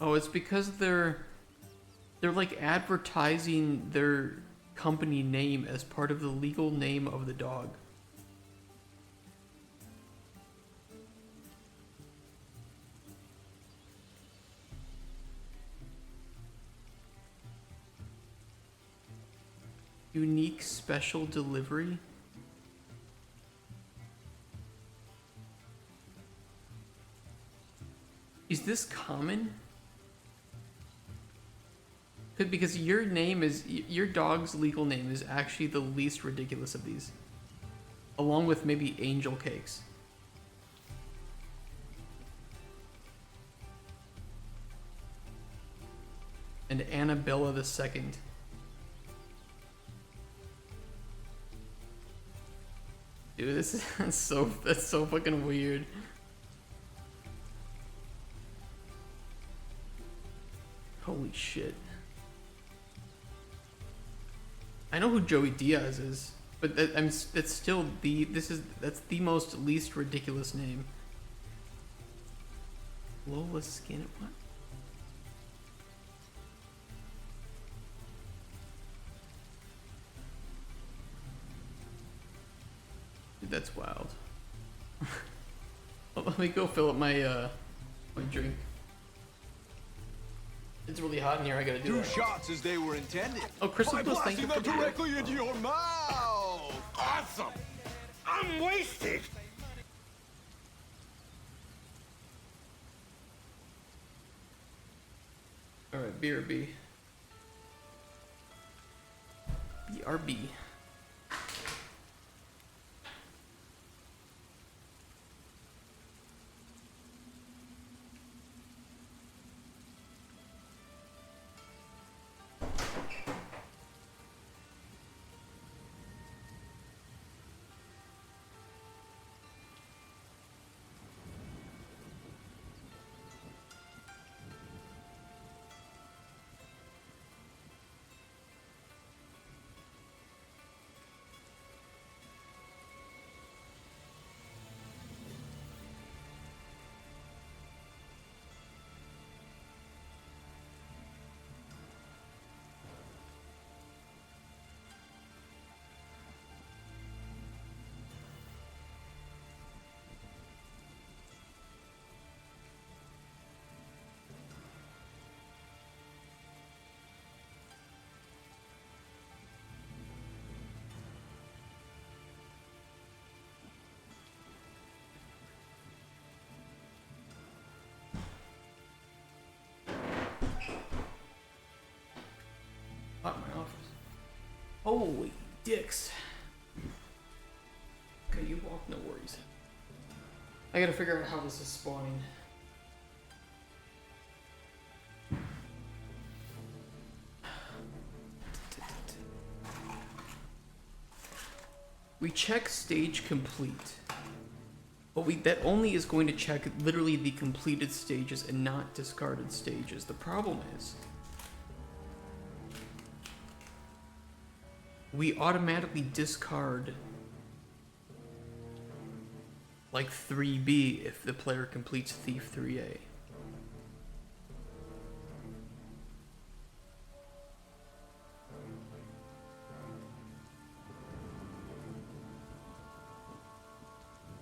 Oh, it's because they're like advertising their company name as part of the legal name of the dog. Unique special delivery. Is this common? Because your name is, your dog's legal name is actually the least ridiculous of these. Along with maybe Angel Cakes. And Annabella II. Dude, this is that's so fucking weird. Holy shit. I know who Joey Diaz is, but that's still that's the most least ridiculous name. Lola Skin, what? Dude, that's wild. Let me go fill up my my drink. It's really hot in here. I gotta do Two that. shots as they were intended. Oh, Crystal Bliss, thank you for them directly into your mouth. awesome! I'm wasted! Alright, BRB. BRB. Hot in my office. Holy dicks. Okay, you walk, no worries. I gotta figure out how this is spawning. We check stage complete. But that only is going to check literally the completed stages and not discarded stages. The problem is we automatically discard like 3B if the player completes Thief 3A.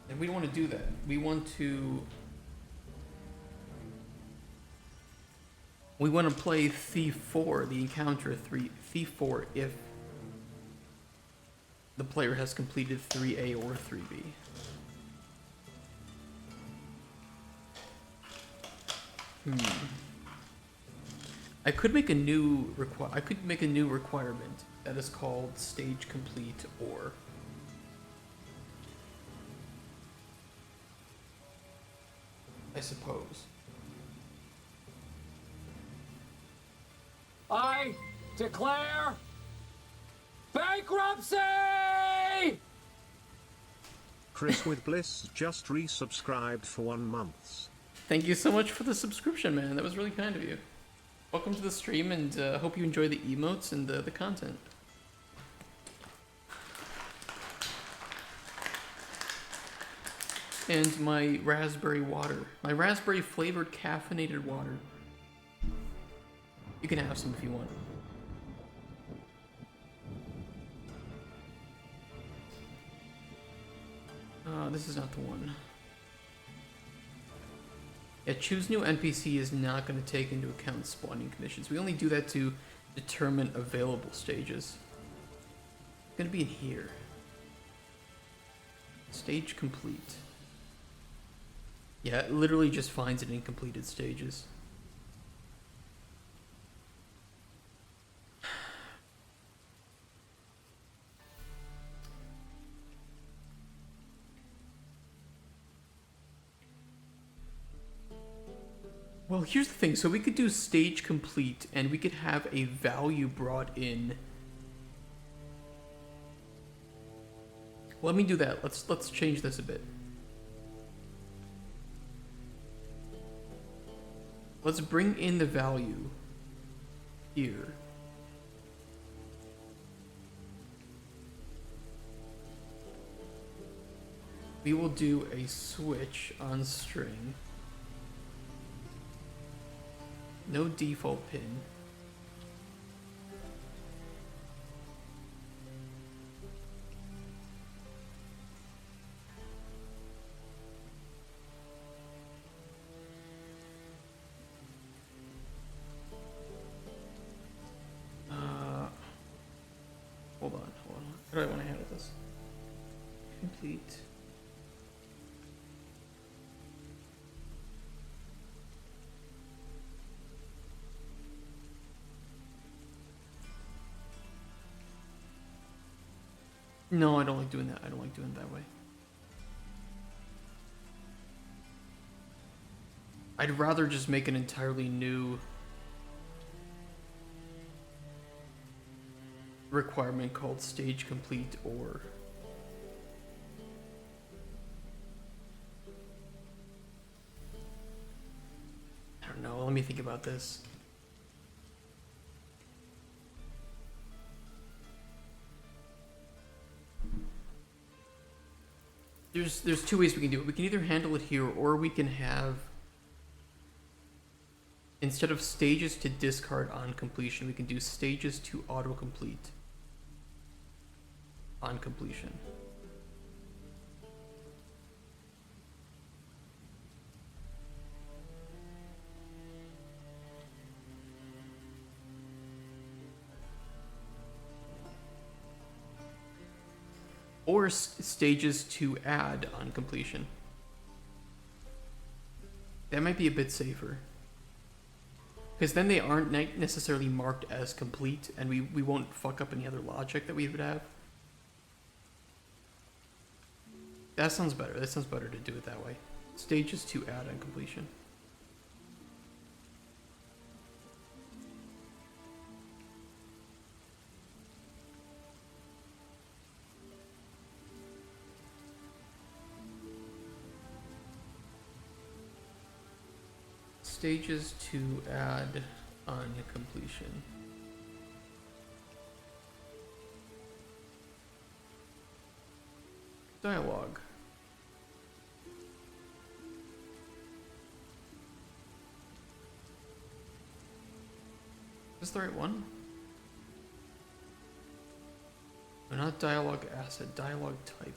And we don't want to do that. We want to play Thief 4, the encounter Thief 4 if the player has completed 3A or 3B. I could make a new requirement that is called stage complete or. I suppose. I declare bankruptcy! Chris with Bliss just resubscribed for 1 month. Thank you so much for the subscription, man. That was really kind of you. Welcome to the stream, and hope you enjoy the emotes and the content. And my raspberry water. My raspberry flavored caffeinated water. You can have some if you want. This is not the one. Yeah, choose new NPC is not going to take into account spawning conditions. We only do that to determine available stages. It's going to be in here. Stage complete. Yeah, it literally just finds it in completed stages. Well, here's the thing. So we could do stage complete, and we could have a value brought in. Let me do that. Let's change this a bit. Let's bring in the value here. We will do a switch on string. No default pin. Hold on. How do I want to handle this? complete. No, I don't like doing that. I don't like doing it that way. I'd rather just make an entirely new requirement called stage complete or I don't know, let me think about this. There's two ways we can do it. We can either handle it here or we can have, instead of stages to discard on completion, we can do stages to autocomplete on completion. Or stages to add on completion. That might be a bit safer. Because then they aren't necessarily marked as complete, and we won't fuck up any other logic that we would have. That sounds better. That sounds better to do it that way. Stages to add on completion. Stages to add on completion. Dialogue. Is this the right one? No, not dialogue asset, dialogue type.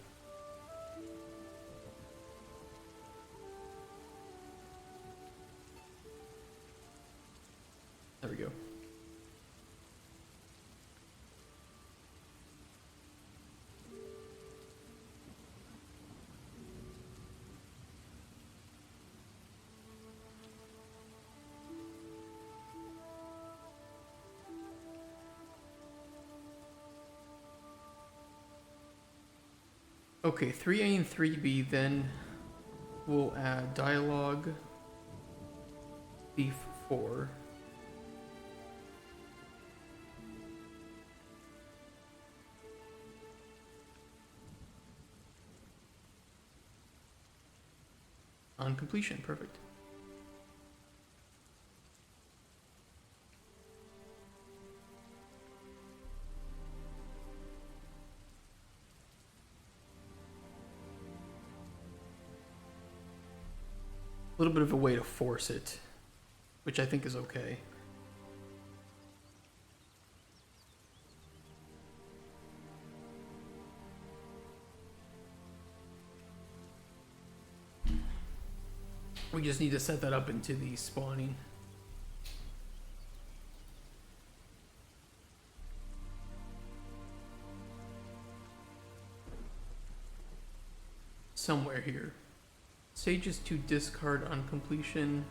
There we go. Okay, 3A and 3B, then we'll add dialogue thief 4. On completion, perfect. A little bit of a way to force it, which I think is okay. We just need to set that up into the spawning. Somewhere here. Stages to discard on completion.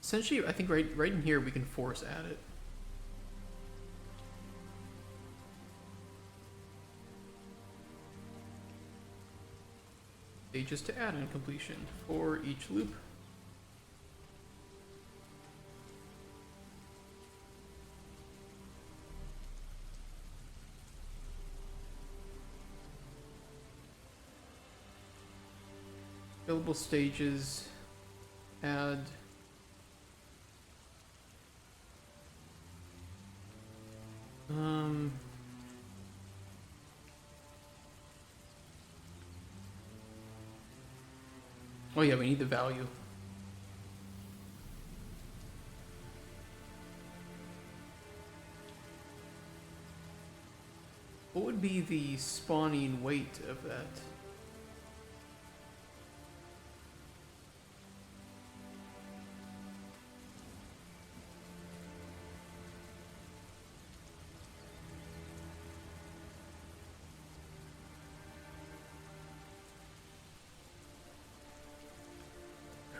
Essentially, I think right in here we can force add it. Stages to add on completion for each loop. Available stages, add. Oh yeah, we need the value. What would be the spawning weight of that?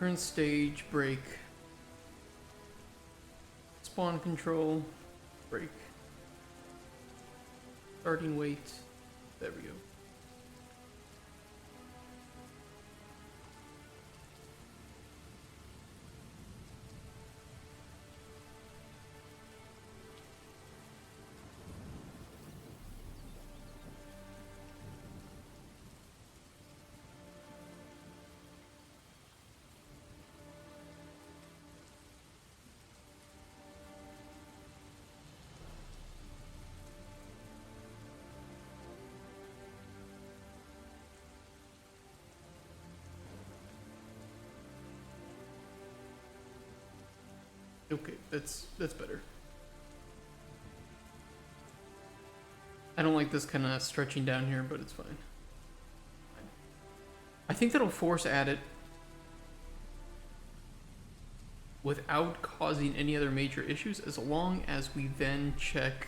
Current stage, break. Spawn control, break. Starting weight, there we go. Okay, that's better. I don't like this kind of stretching down here, but it's fine. I think that'll force add it without causing any other major issues, as long as we then check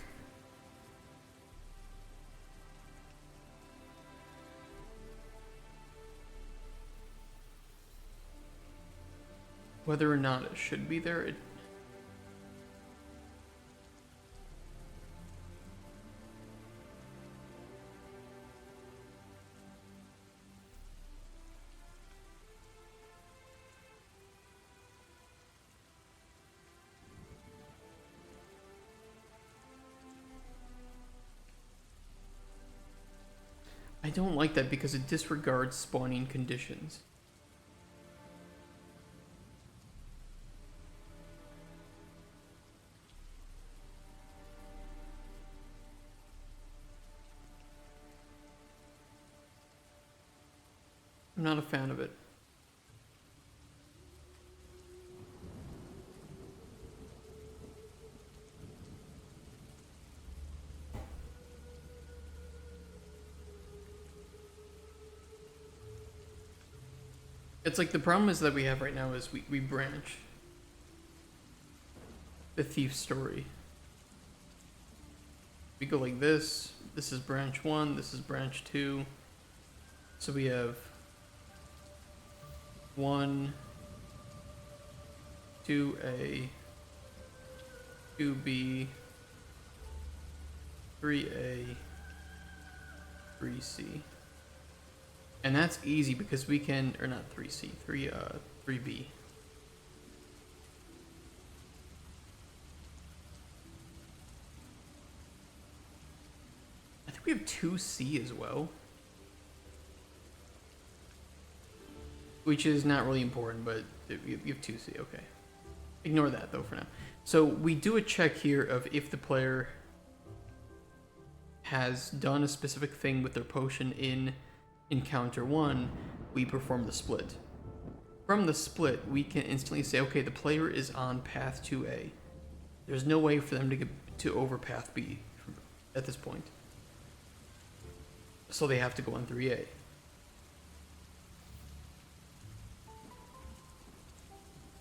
whether or not it should be there. I don't like that because it disregards spawning conditions. I'm not a fan of it. It's like the problem is that we have right now is we branch the thief story. We go like this. This is branch 1, this is branch 2. So we have 1, 2A, 2B, 3A, 3C. And that's easy because we can, or not 3C, 3B. I think we have 2C as well. Which is not really important, but you have 2C, okay. Ignore that though for now. So we do a check here of if the player has done a specific thing with their potion in encounter 1, we perform the split. From the split, we can instantly say, okay, the player is on path 2A. There's no way for them to get to over path B at this point. So they have to go on 3A.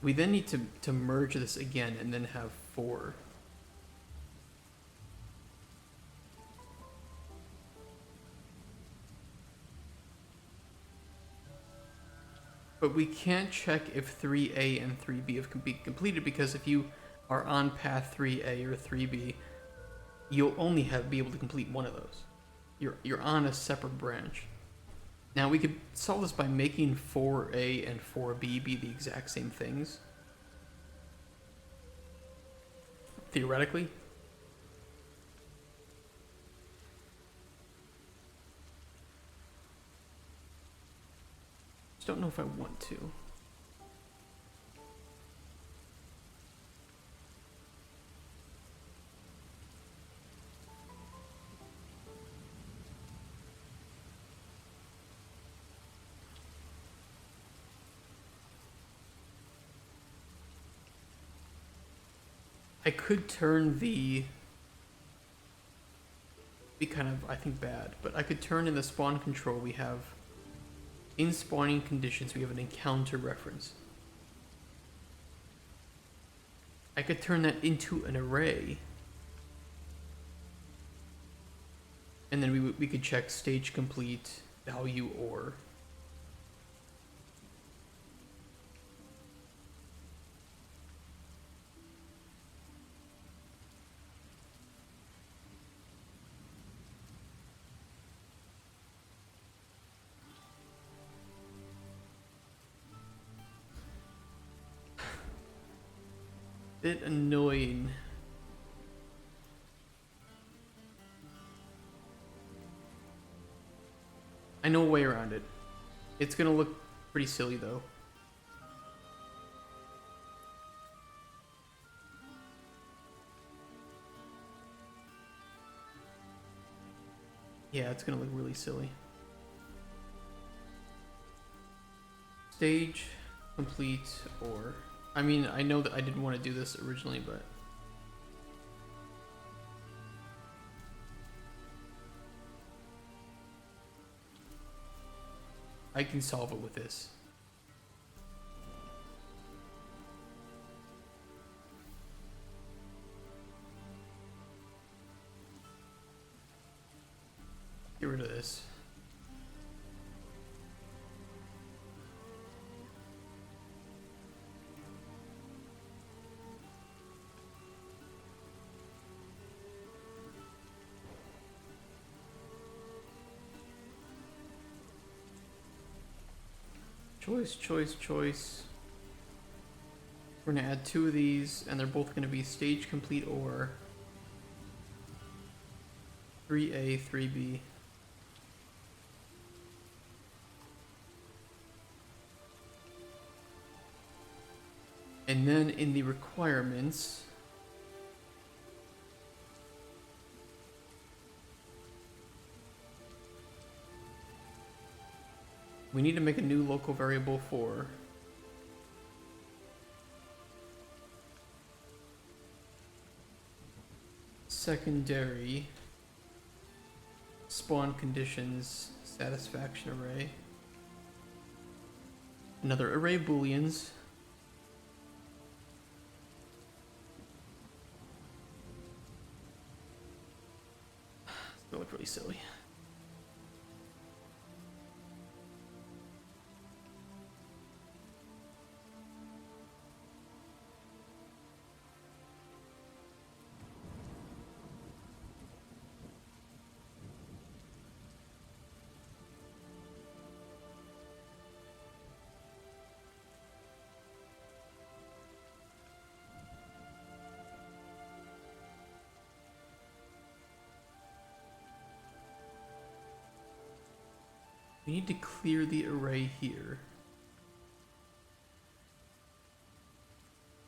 We then need to merge this again and then have 4. But we can't check if 3A and 3B have been completed, because if you are on path 3A or 3B, you'll only be able to complete one of those. You're on a separate branch. Now we could solve this by making 4A and 4B be the exact same things. Theoretically. Just don't know if I want to. I could turn be kind of, I think, bad, but I could turn in the spawn control we have. In spawning conditions, we have an encounter reference. I could turn that into an array. And then we could check stage complete, value, or. bit annoying. I know a way around it. It's gonna look pretty silly though. Yeah, it's gonna look really silly. Stage complete, or I mean, I know that I didn't want to do this originally, but I can solve it with this. Get rid of this. Choice, choice, choice. We're gonna add 2 of these, and they're both gonna be stage complete or 3A, 3B. And then in the requirements, we need to make a new local variable for secondary spawn conditions satisfaction array. Another array of booleans. It's gonna look really silly. We need to clear the array here.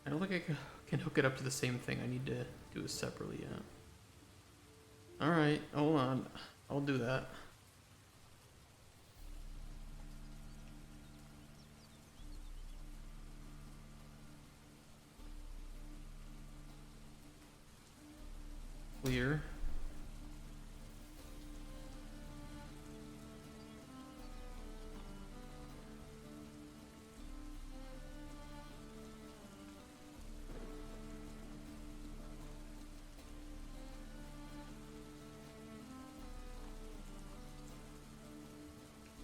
I don't think I can hook it up to the same thing. I need to do it separately, yeah. Alright, hold on. I'll do that. Clear.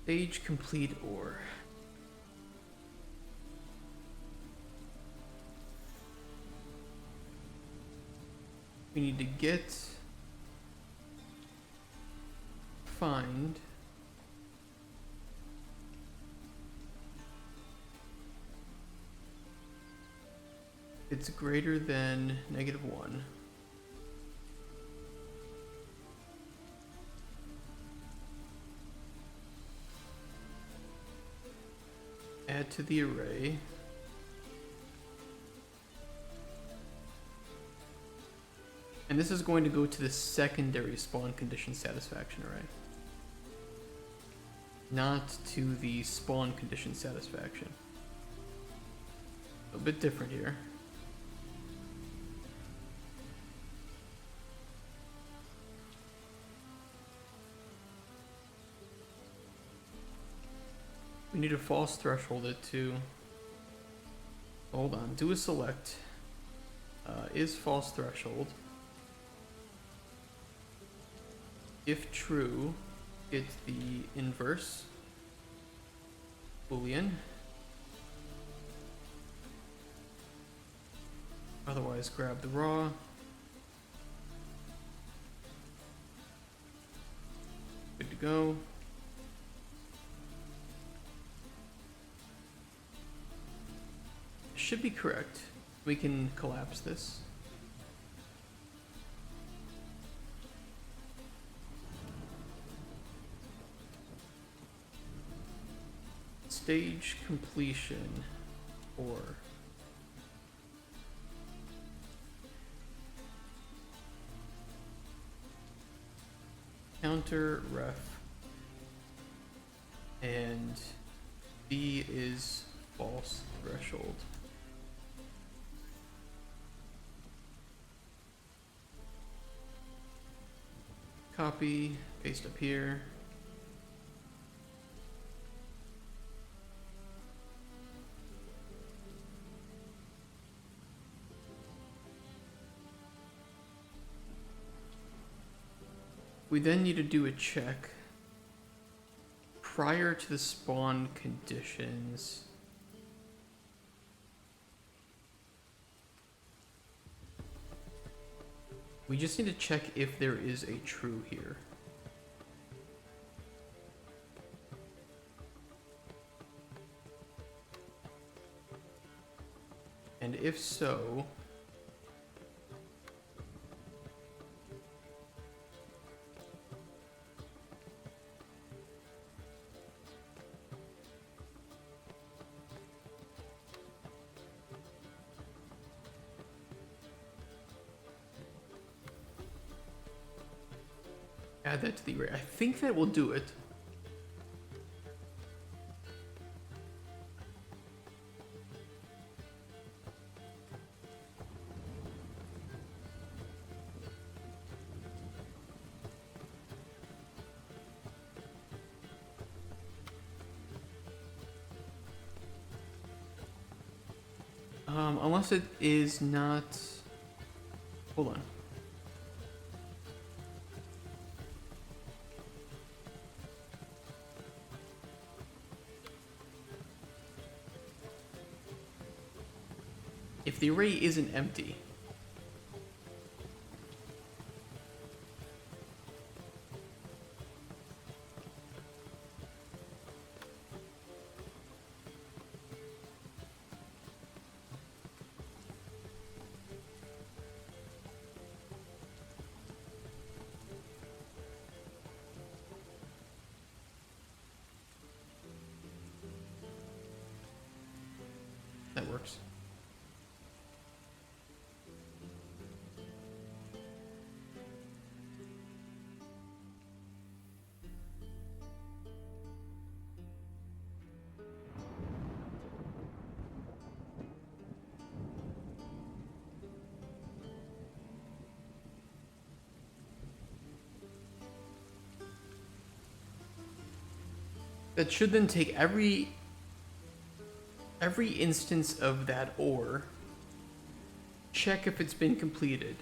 Stage complete or we need to get, find, it's greater than -1. Add to the array. And this is going to go to the secondary spawn condition satisfaction array. Not to the spawn condition satisfaction. A bit different here. We need a false threshold it to, hold on, do a select, is false threshold. If true, get the inverse boolean. Otherwise grab the raw. Good to go. Should be correct. We can collapse this. Stage completion, or counter ref, and B is false threshold. Copy, paste up here. We then need to do a check prior to the spawn conditions. We just need to check if there is a true here. And if so, add that to the array. I think that will do it. Unless it is not... Hold on. If the array isn't empty, that works. That should then take every instance of that ore, check if it's been completed,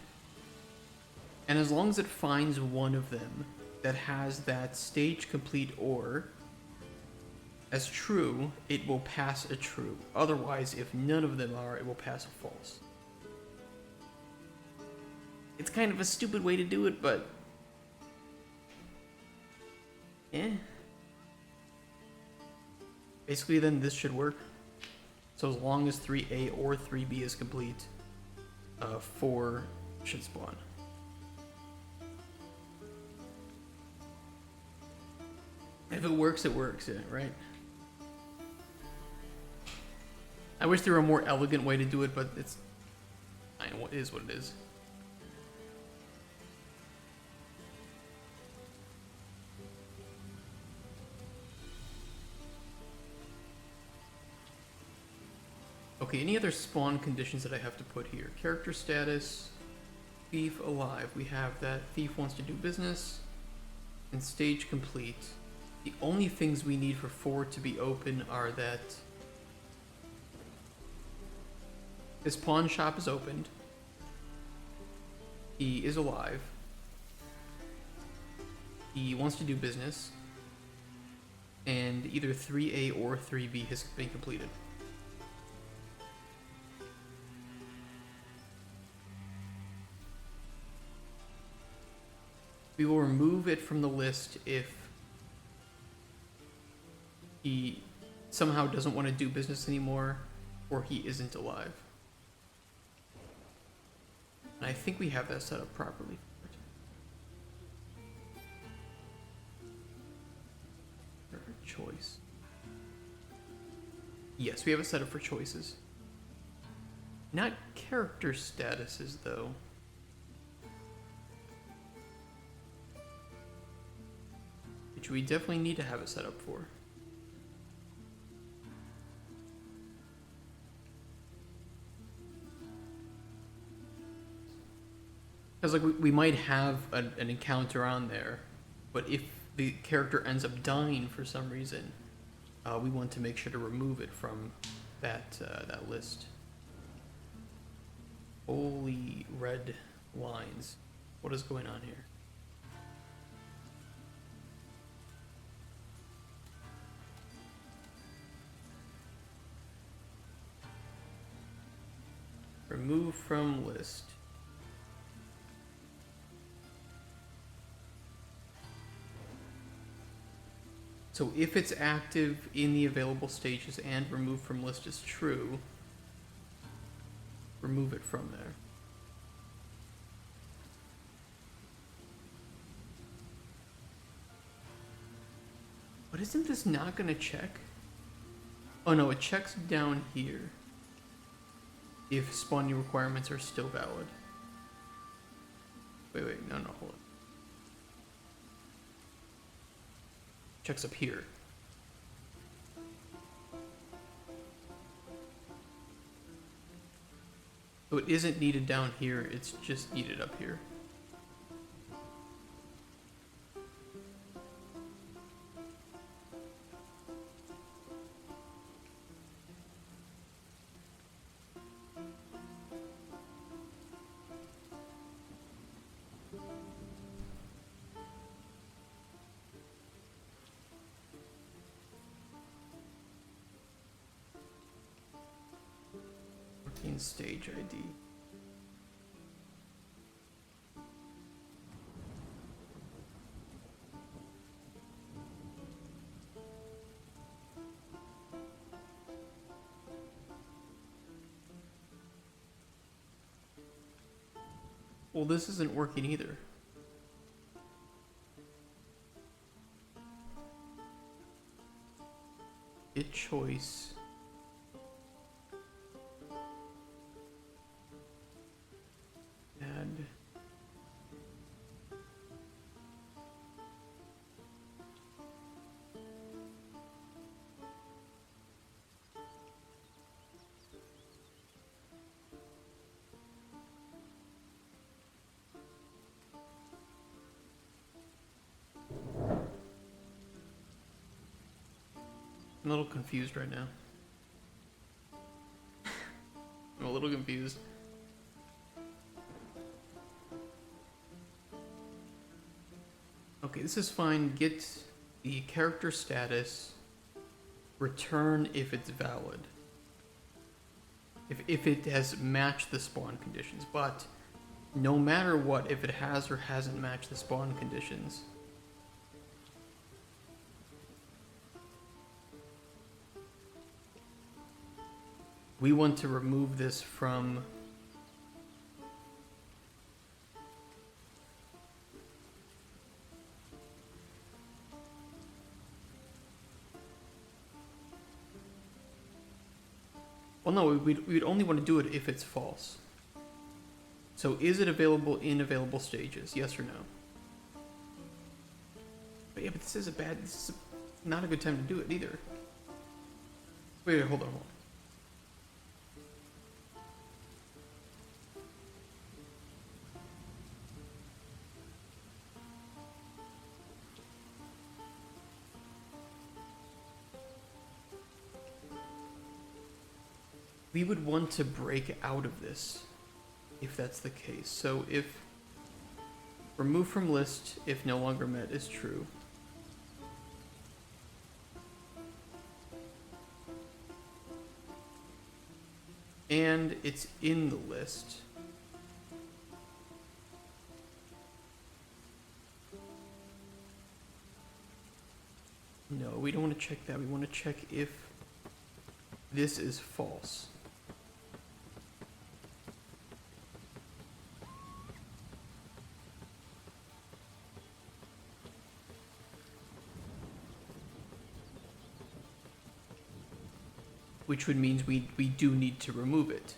and as long as it finds one of them that has that stage complete ore as true, it will pass a true. Otherwise, if none of them are, it will pass a false. It's kind of a stupid way to do it, but basically, then this should work. So as long as 3A or 3B is complete, 4 should spawn. If it works, yeah, right? I wish there were a more elegant way to do it, but it's... I know, it is what it is. Okay, any other spawn conditions that I have to put here? Character status, thief alive. We have that thief wants to do business, and stage complete. The only things we need for 4 to be open are that his pawn shop is opened, he is alive, he wants to do business, and either 3A or 3B has been completed. We will remove it from the list if he somehow doesn't want to do business anymore or he isn't alive. And I think we have that set up properly. Choice. Yes, we have a setup for choices. Not character statuses, though. Which we definitely need to have it set up for. Because like we might have an encounter on there, but if the character ends up dying for some reason, we want to make sure to remove it from that list. Holy red lines. What is going on here? Remove from list. So if it's active in the available stages and remove from list is true, remove it from there. But isn't this not going to check? Oh no, it checks down here if spawning requirements are still valid. Wait, no, hold on. Checks up here. So it isn't needed down here, it's just needed up here. Working stage ID. Well, this isn't working either. Hit choice. Add. I'm a little confused right now. I'm a little confused. Okay, this is fine. Get the character status. Return if it's valid. If it has matched the spawn conditions. But no matter what, if it has or hasn't matched the spawn conditions, we want to remove this from well, no, we'd only want to do it if it's false. So is it available in available stages? Yes or no? But yeah, but this is not a good time to do it either. Wait, hold on. We would want to break out of this if that's the case. So if remove from list if no longer met is true. And it's in the list. No, we don't want to check that. We want to check if this is false. which would mean we do need to remove it.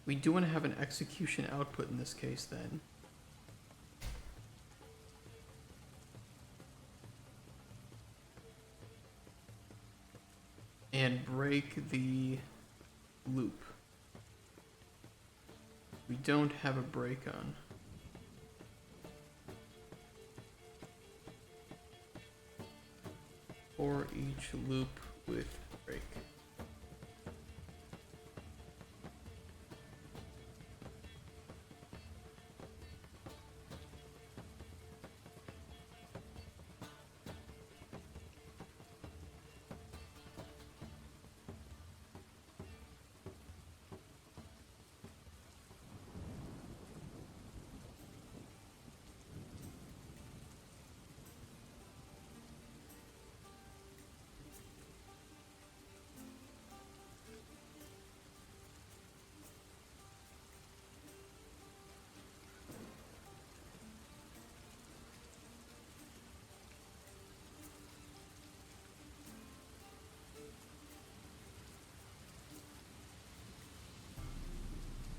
We do want to have an execution output in this case then. And break the loop. We don't have a break on. For each loop with break.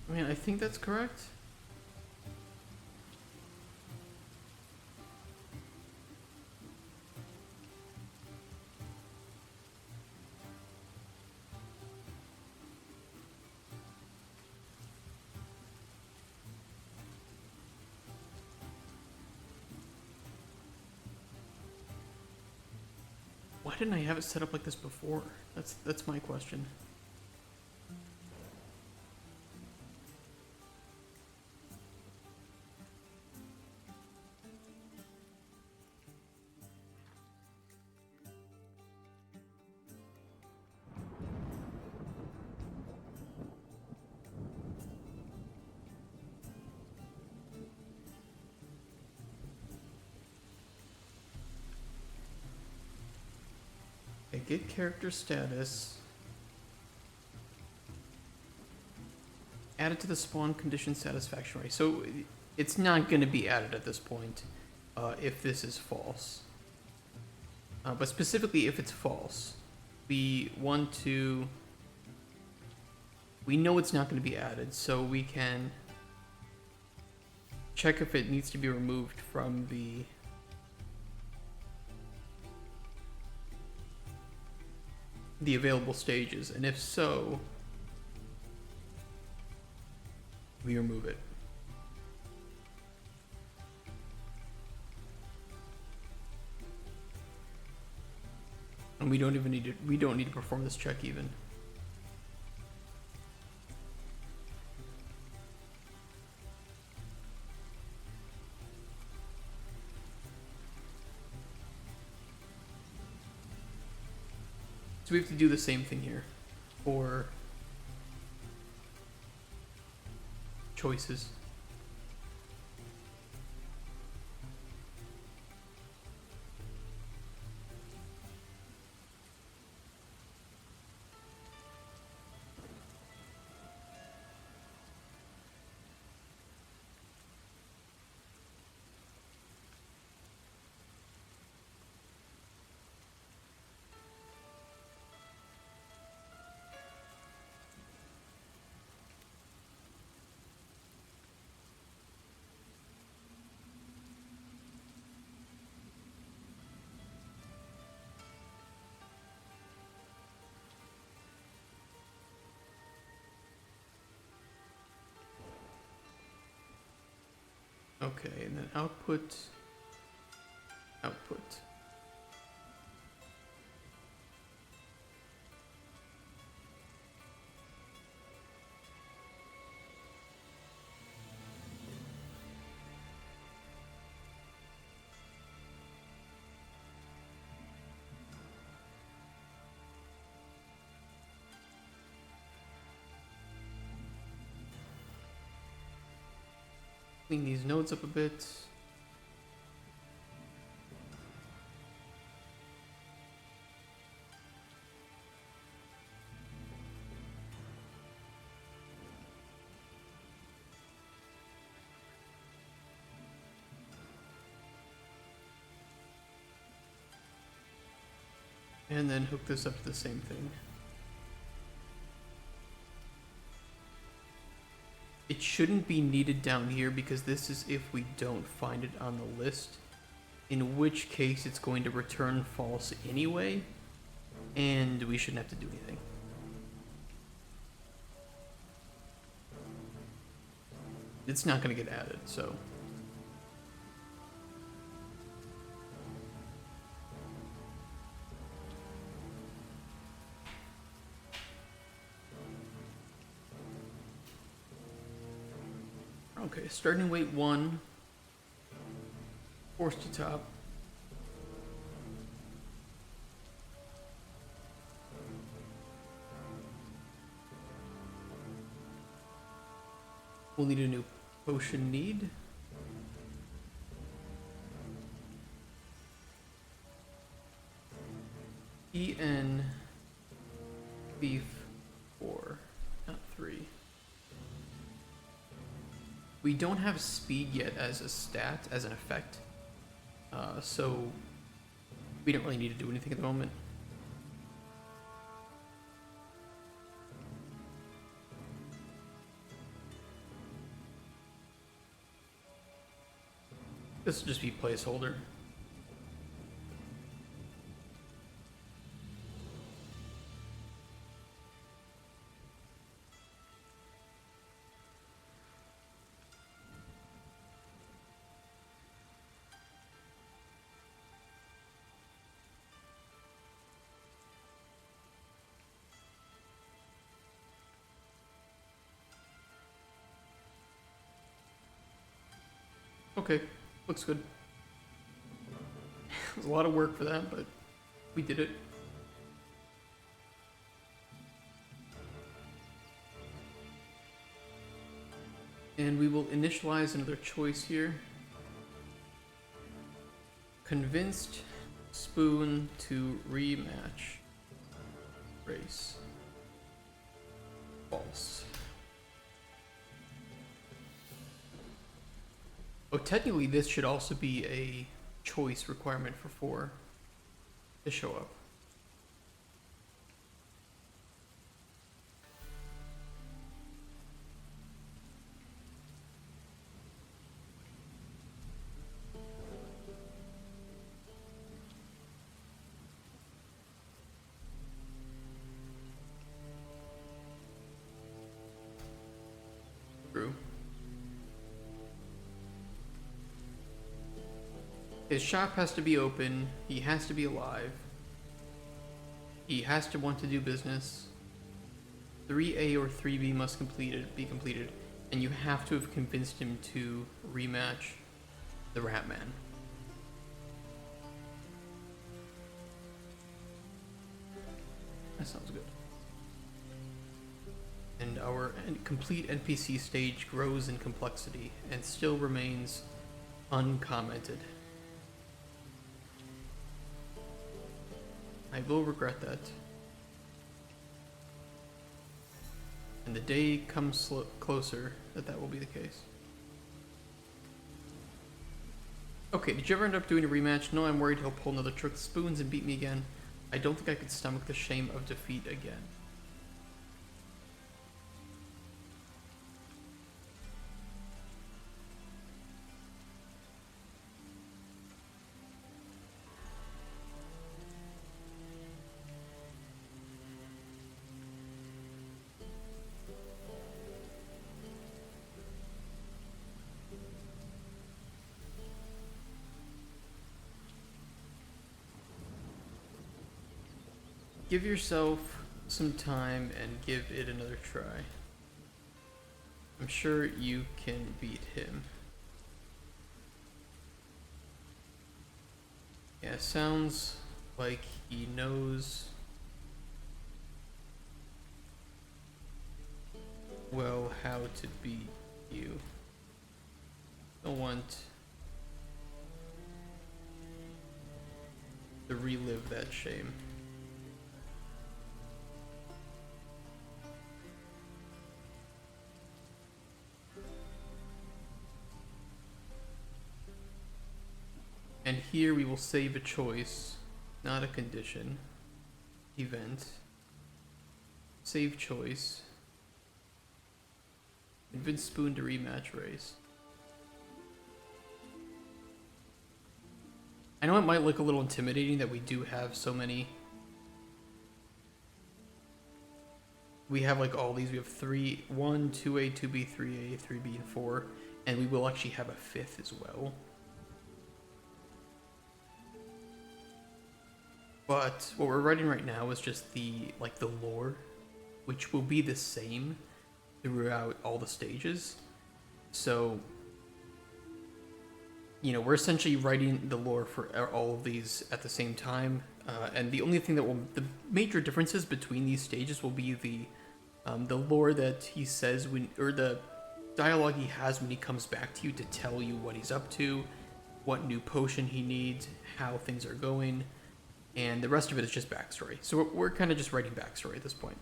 I mean, I think that's correct. Why didn't I have it set up like this before? That's my question. Okay, get character status. Add it to the spawn condition satisfaction rate. So it's not going to be added at this point if this is false. But specifically if it's false, we want to... We know it's not going to be added, so we can check if it needs to be removed from the available stages, and if so, we remove it. And we don't even need to, we don't need to perform this check even. So we have to do the same thing here for choices. Okay, and then output. Clean these nodes up a bit. And then hook this up to the same thing. It shouldn't be needed down here because this is if we don't find it on the list, in which case it's going to return false anyway, and we shouldn't have to do anything. It's not going to get added, so... Okay, starting weight 1, force to top. We'll need a new potion need. EN beef 4, not 3. We don't have speed yet as a stat, as an effect, so we don't really need to do anything at the moment. This will just be placeholder. Okay, looks good. It was a lot of work for that, but we did it. And we will initialize another choice here. Convinced Spoon to rematch race. False. Oh, technically this should also be a choice requirement for 4 to show up. True. His shop has to be open, he has to be alive, he has to want to do business, 3A or 3B must be completed, and you have to have convinced him to rematch the Ratman. That sounds good. And our complete NPC stage grows in complexity and still remains uncommented. I will regret that. And the day comes closer that will be the case. Okay, did you ever end up doing a rematch? No, I'm worried he'll pull another trick with spoons and beat me again. I don't think I could stomach the shame of defeat again. Give yourself some time and give it another try. I'm sure you can beat him. Yeah, sounds like he knows well how to beat you. Don't want to relive that shame. And here we will save a choice, not a condition. Event. Save choice. Convince Spoon to rematch race. I know it might look a little intimidating that we do have so many. We have like all these. We have 3, 1, 2A, 2B, 3A, 3B, and 4. And we will actually have a 5th as well. But what we're writing right now is just the lore, which will be the same throughout all the stages. So, you know, we're essentially writing the lore for all of these at the same time. And the only thing the major differences between these stages will be the lore that he says or the dialogue he has when he comes back to you to tell you what he's up to, what new potion he needs, how things are going. And the rest of it is just backstory. So we're kind of just writing backstory at this point.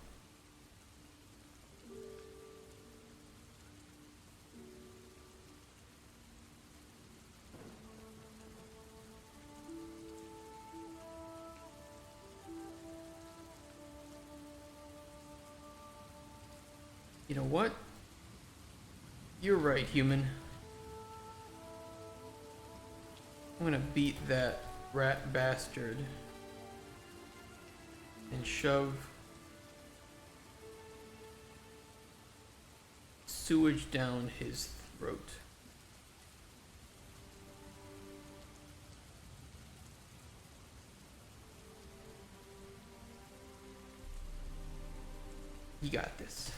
You know what? You're right, human. I'm gonna beat that rat bastard and shove sewage down his throat. You got this.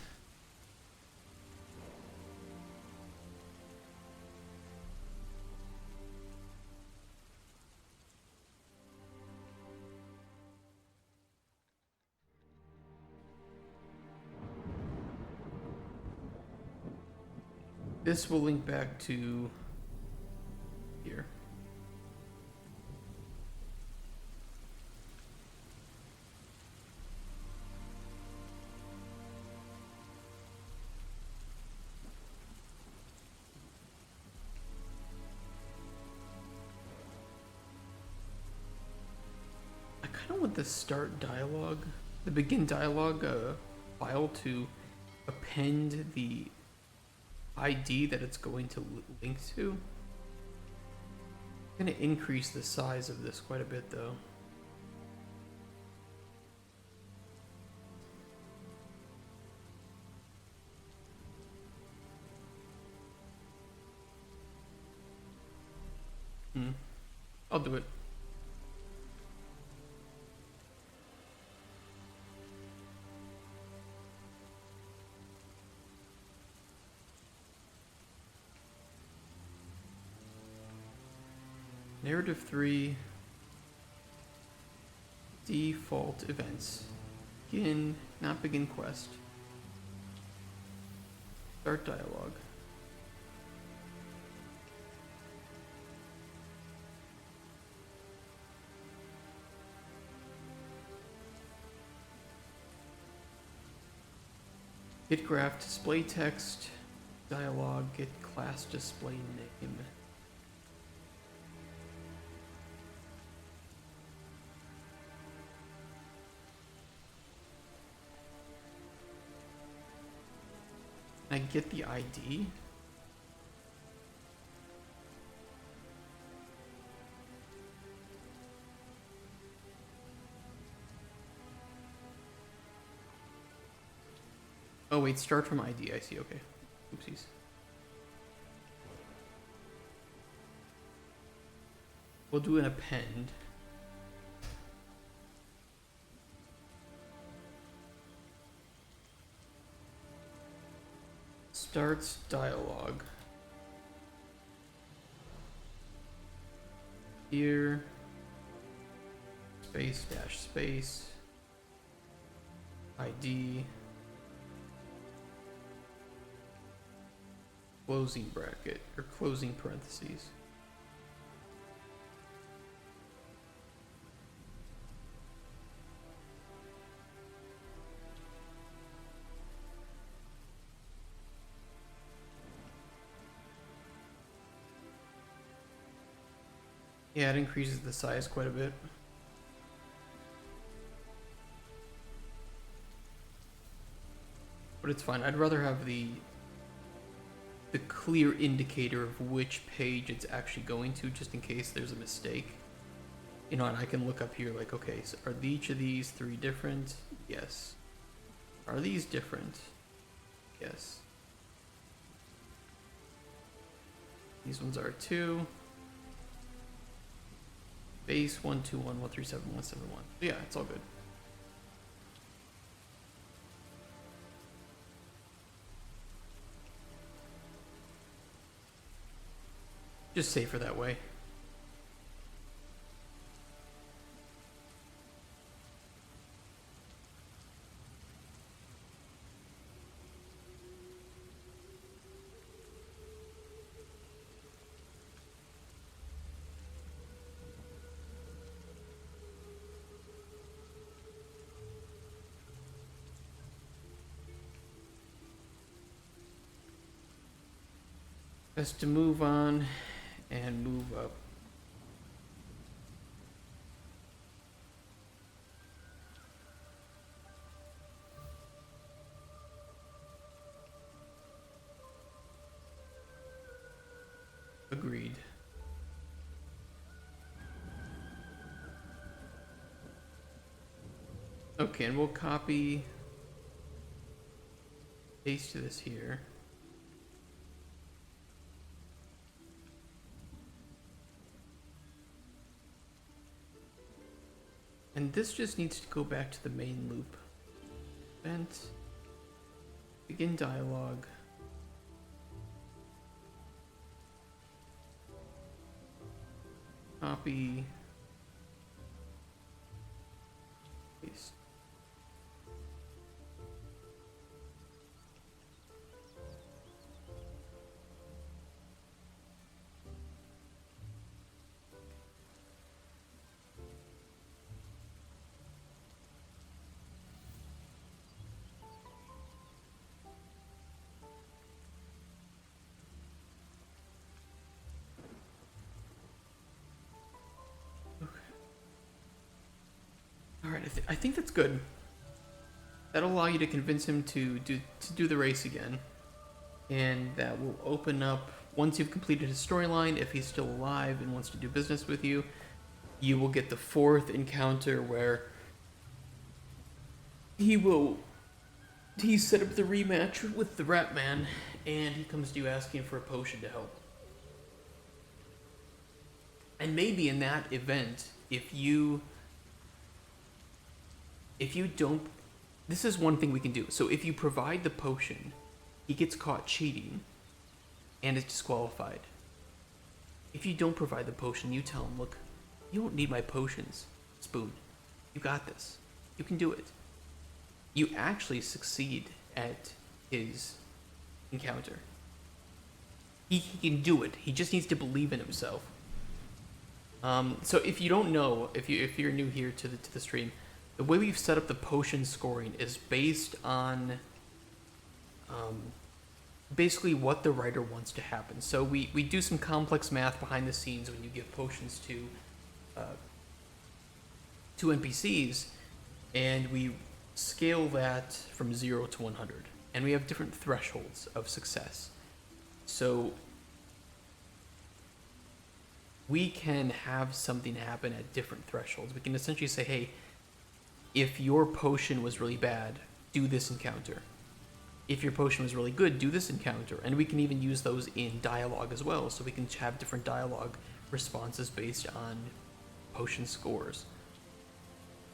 This will link back to here. I kind of want the start dialogue, the begin dialogue file to append the ID that it's going to link to. I'm going to increase the size of this quite a bit though. I'll do it. Narrative 3, default events. Begin, not begin quest. Start dialogue. Get graph display text, dialogue, get class display name. I get the ID. Oh wait, start from ID, I see, okay. Oopsies. We'll do an append. Starts dialogue. Here. Space dash space. ID. closing bracket, or closing parentheses. Yeah, it increases the size quite a bit. But it's fine. I'd rather have the clear indicator of which page it's actually going to, just in case there's a mistake. You know, and I can look up here like, okay, so are each of these three different? Yes. Are these different? Yes. These ones are too. Base 121 137 171. Yeah, it's all good. Just safer that way. Best to move on and move up. Agreed. Okay, and we'll copy, paste this here. And this just needs to go back to the main loop. Event, begin dialogue. Copy, paste. Alright, I think that's good. That'll allow you to convince him to do the race again. And that will open up, once you've completed his storyline, if he's still alive and wants to do business with you, you will get the fourth encounter where he set up the rematch with the Rat Man, and he comes to you asking for a potion to help. And maybe in that event, if you don't, this is one thing we can do. So if you provide the potion, he gets caught cheating and is disqualified. If you don't provide the potion, you tell him, look, you don't need my potions, Spoon. You got this. You can do it. You actually succeed at his encounter. He can do it. He just needs to believe in himself. So if you don't know, if you're new here to the stream, the way we've set up the potion scoring is based on basically what the writer wants to happen. So we do some complex math behind the scenes when you give potions to NPCs, and we scale that from 0 to 100. And we have different thresholds of success. So we can have something happen at different thresholds. We can essentially say, hey, if your potion was really bad, do this encounter. If your potion was really good, do this encounter. And we can even use those in dialogue as well, so we can have different dialogue responses based on potion scores.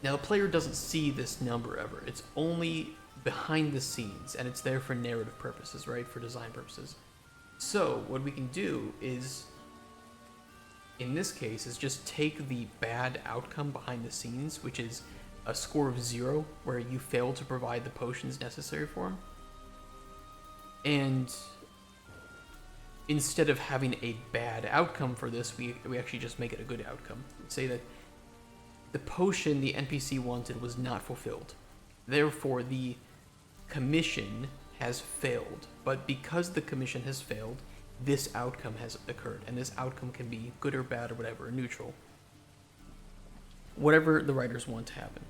Now, the player doesn't see this number ever. It's only behind the scenes, and it's there for narrative purposes, right? For design purposes. So, what we can do is, in this case, is just take the bad outcome behind the scenes, which is a score of 0, where you fail to provide the potions necessary for him. And instead of having a bad outcome for this, we actually just make it a good outcome. Say that the potion the NPC wanted was not fulfilled. Therefore, the commission has failed. But because the commission has failed, this outcome has occurred. And this outcome can be good or bad or whatever, neutral. Whatever the writers want to happen.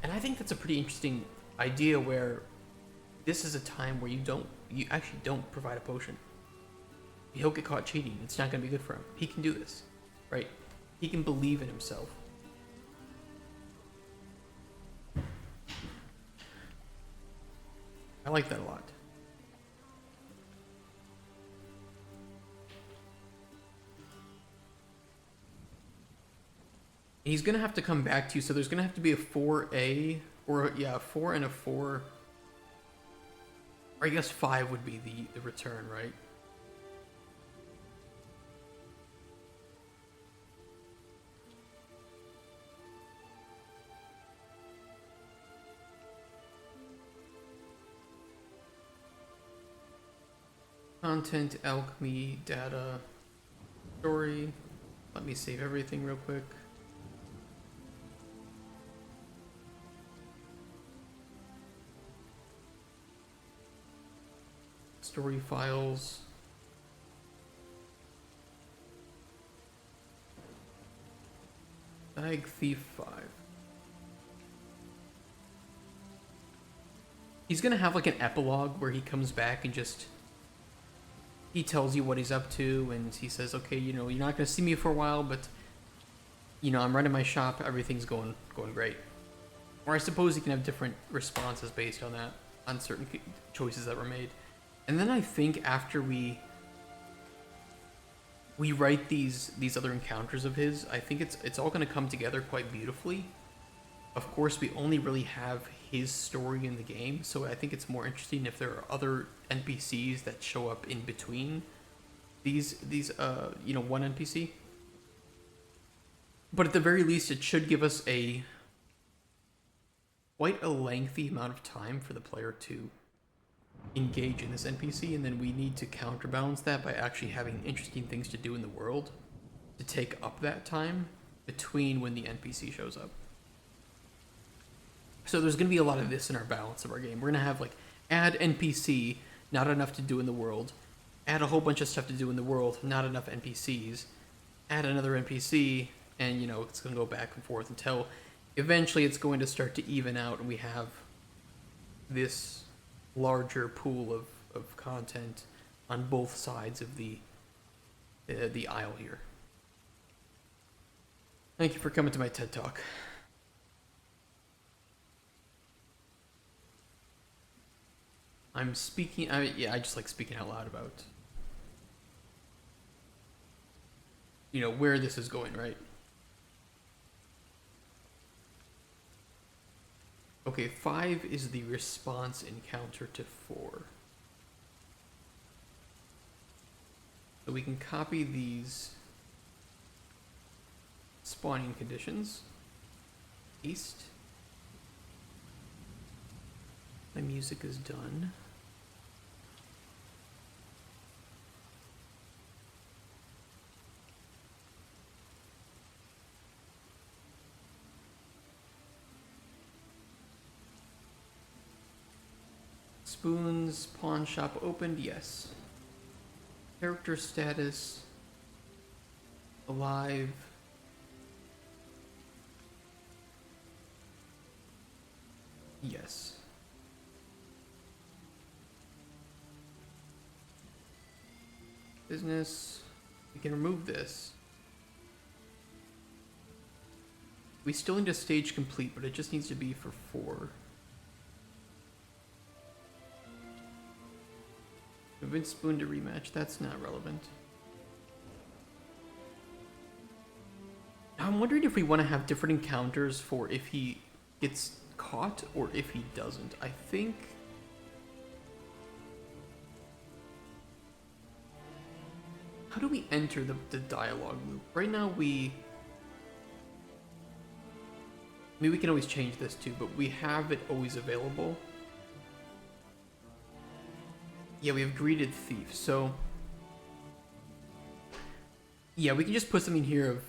And I think that's a pretty interesting idea where this is a time where you actually don't provide a potion. He'll get caught cheating. It's not going to be good for him. He can do this, right? He can believe in himself. I like that a lot. He's going to have to come back to you, so there's going to have to be a 4A, or yeah, a 4 and a 4. Or I guess 5 would be the return, right? Content, alchemy, data, story. Let me save everything real quick. Story files. Bag Thief 5. He's gonna have like an epilogue where he comes back and just he tells you what he's up to, and he says, okay, you know, you're not gonna see me for a while, but you know, I'm running my shop, everything's going great. Or I suppose he can have different responses based on that, on certain choices that were made. And then I think after we write these other encounters of his, I think it's all going to come together quite beautifully. Of course, we only really have his story in the game, so I think it's more interesting if there are other NPCs that show up in between these you know, one NPC. But at the very least, it should give us quite a lengthy amount of time for the player to engage in this NPC, and then we need to counterbalance that by actually having interesting things to do in the world to take up that time between when the NPC shows up. So there's going to be a lot of this in our balance of our game. We're going to have like add NPC, not enough to do in the world, add a whole bunch of stuff to do in the world, not enough NPCs, add another NPC, and you know, it's going to go back and forth until eventually it's going to start to even out and we have this larger pool of content on both sides of the aisle here. Thank you for coming to my TED Talk. I'm speaking, I just like speaking out loud about, you know, where this is going, right? Okay, 5 is the response encounter to 4. So we can copy these spawning conditions. Paste. My music is done. Spoons, pawn shop opened, yes. Character status, alive. Yes. Business, we can remove this. We still need a stage complete, but it just needs to be for 4. Convince Spoon to rematch, that's not relevant. I'm wondering if we want to have different encounters for if he gets caught or if he doesn't. I think... How do we enter the dialogue loop? Right now we... I mean, we can always change this too, but we have it always available. Yeah, we have greeted thief, so Yeah, we can just put something here of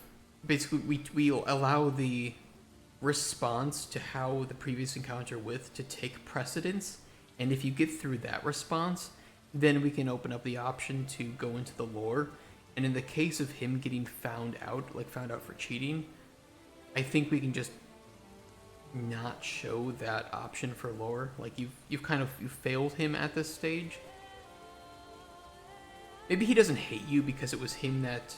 basically we'll allow the response to how the previous encounter with to take precedence, and if you get through that response, then we can open up the option to go into the lore. And in the case of him getting found out, like found out for cheating, I think we can just not show that option for lore. Like you've failed him at this stage. Maybe he doesn't hate you because it was him that.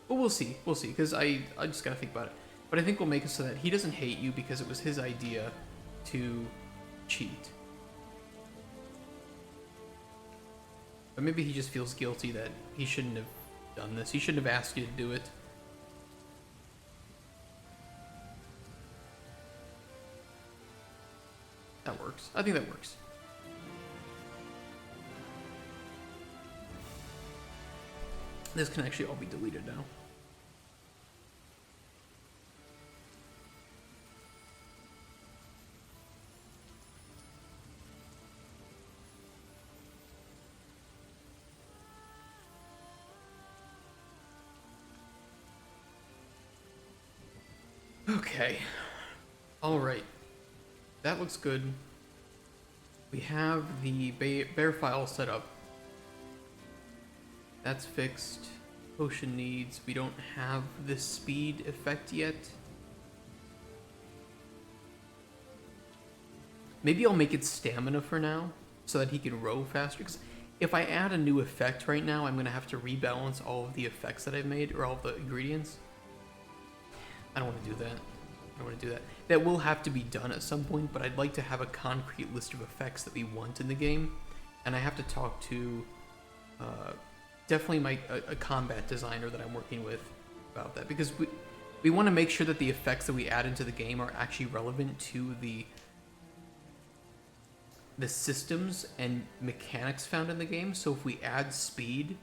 Well, we'll see, because I just gotta think about it. But I think we'll make it so that he doesn't hate you because it was his idea to cheat. But maybe he just feels guilty that he shouldn't have done this. He shouldn't have asked you to do it. That works. I think that works. This can actually all be deleted now. Okay. Alright. That looks good. We have the bear file set up. That's fixed. Potion needs. We don't have the speed effect yet. Maybe I'll make it stamina for now, so that he can row faster. Because if I add a new effect right now, I'm going to have to rebalance all of the effects that I've made, or all of the ingredients. I don't want to do that. I don't want to do that. That will have to be done at some point, but I'd like to have a concrete list of effects that we want in the game. And I have to talk to definitely a combat designer that I'm working with about that. Because we want to make sure that the effects that we add into the game are actually relevant to the systems and mechanics found in the game. So if we add speed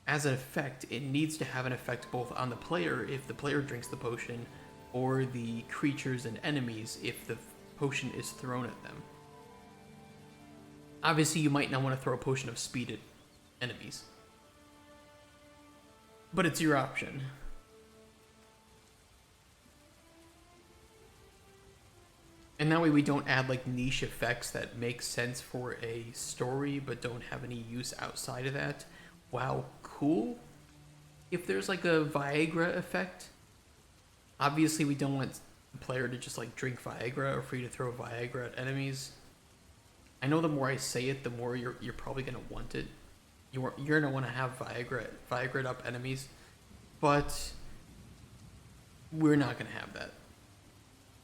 as an effect, it needs to have an effect both on the player if the player drinks the potion, or the creatures and enemies if the potion is thrown at them. Obviously, you might not want to throw a potion of speed at enemies, but it's your option. And that way we don't add like niche effects that make sense for a story but don't have any use outside of that. Wow, cool. If there's like a Viagra effect, obviously we don't want the player to just like drink Viagra or for you to throw Viagra at enemies. I know the more I say it, the more you're probably gonna want it. You're gonna want to have Viagra'd up enemies, but we're not gonna have that.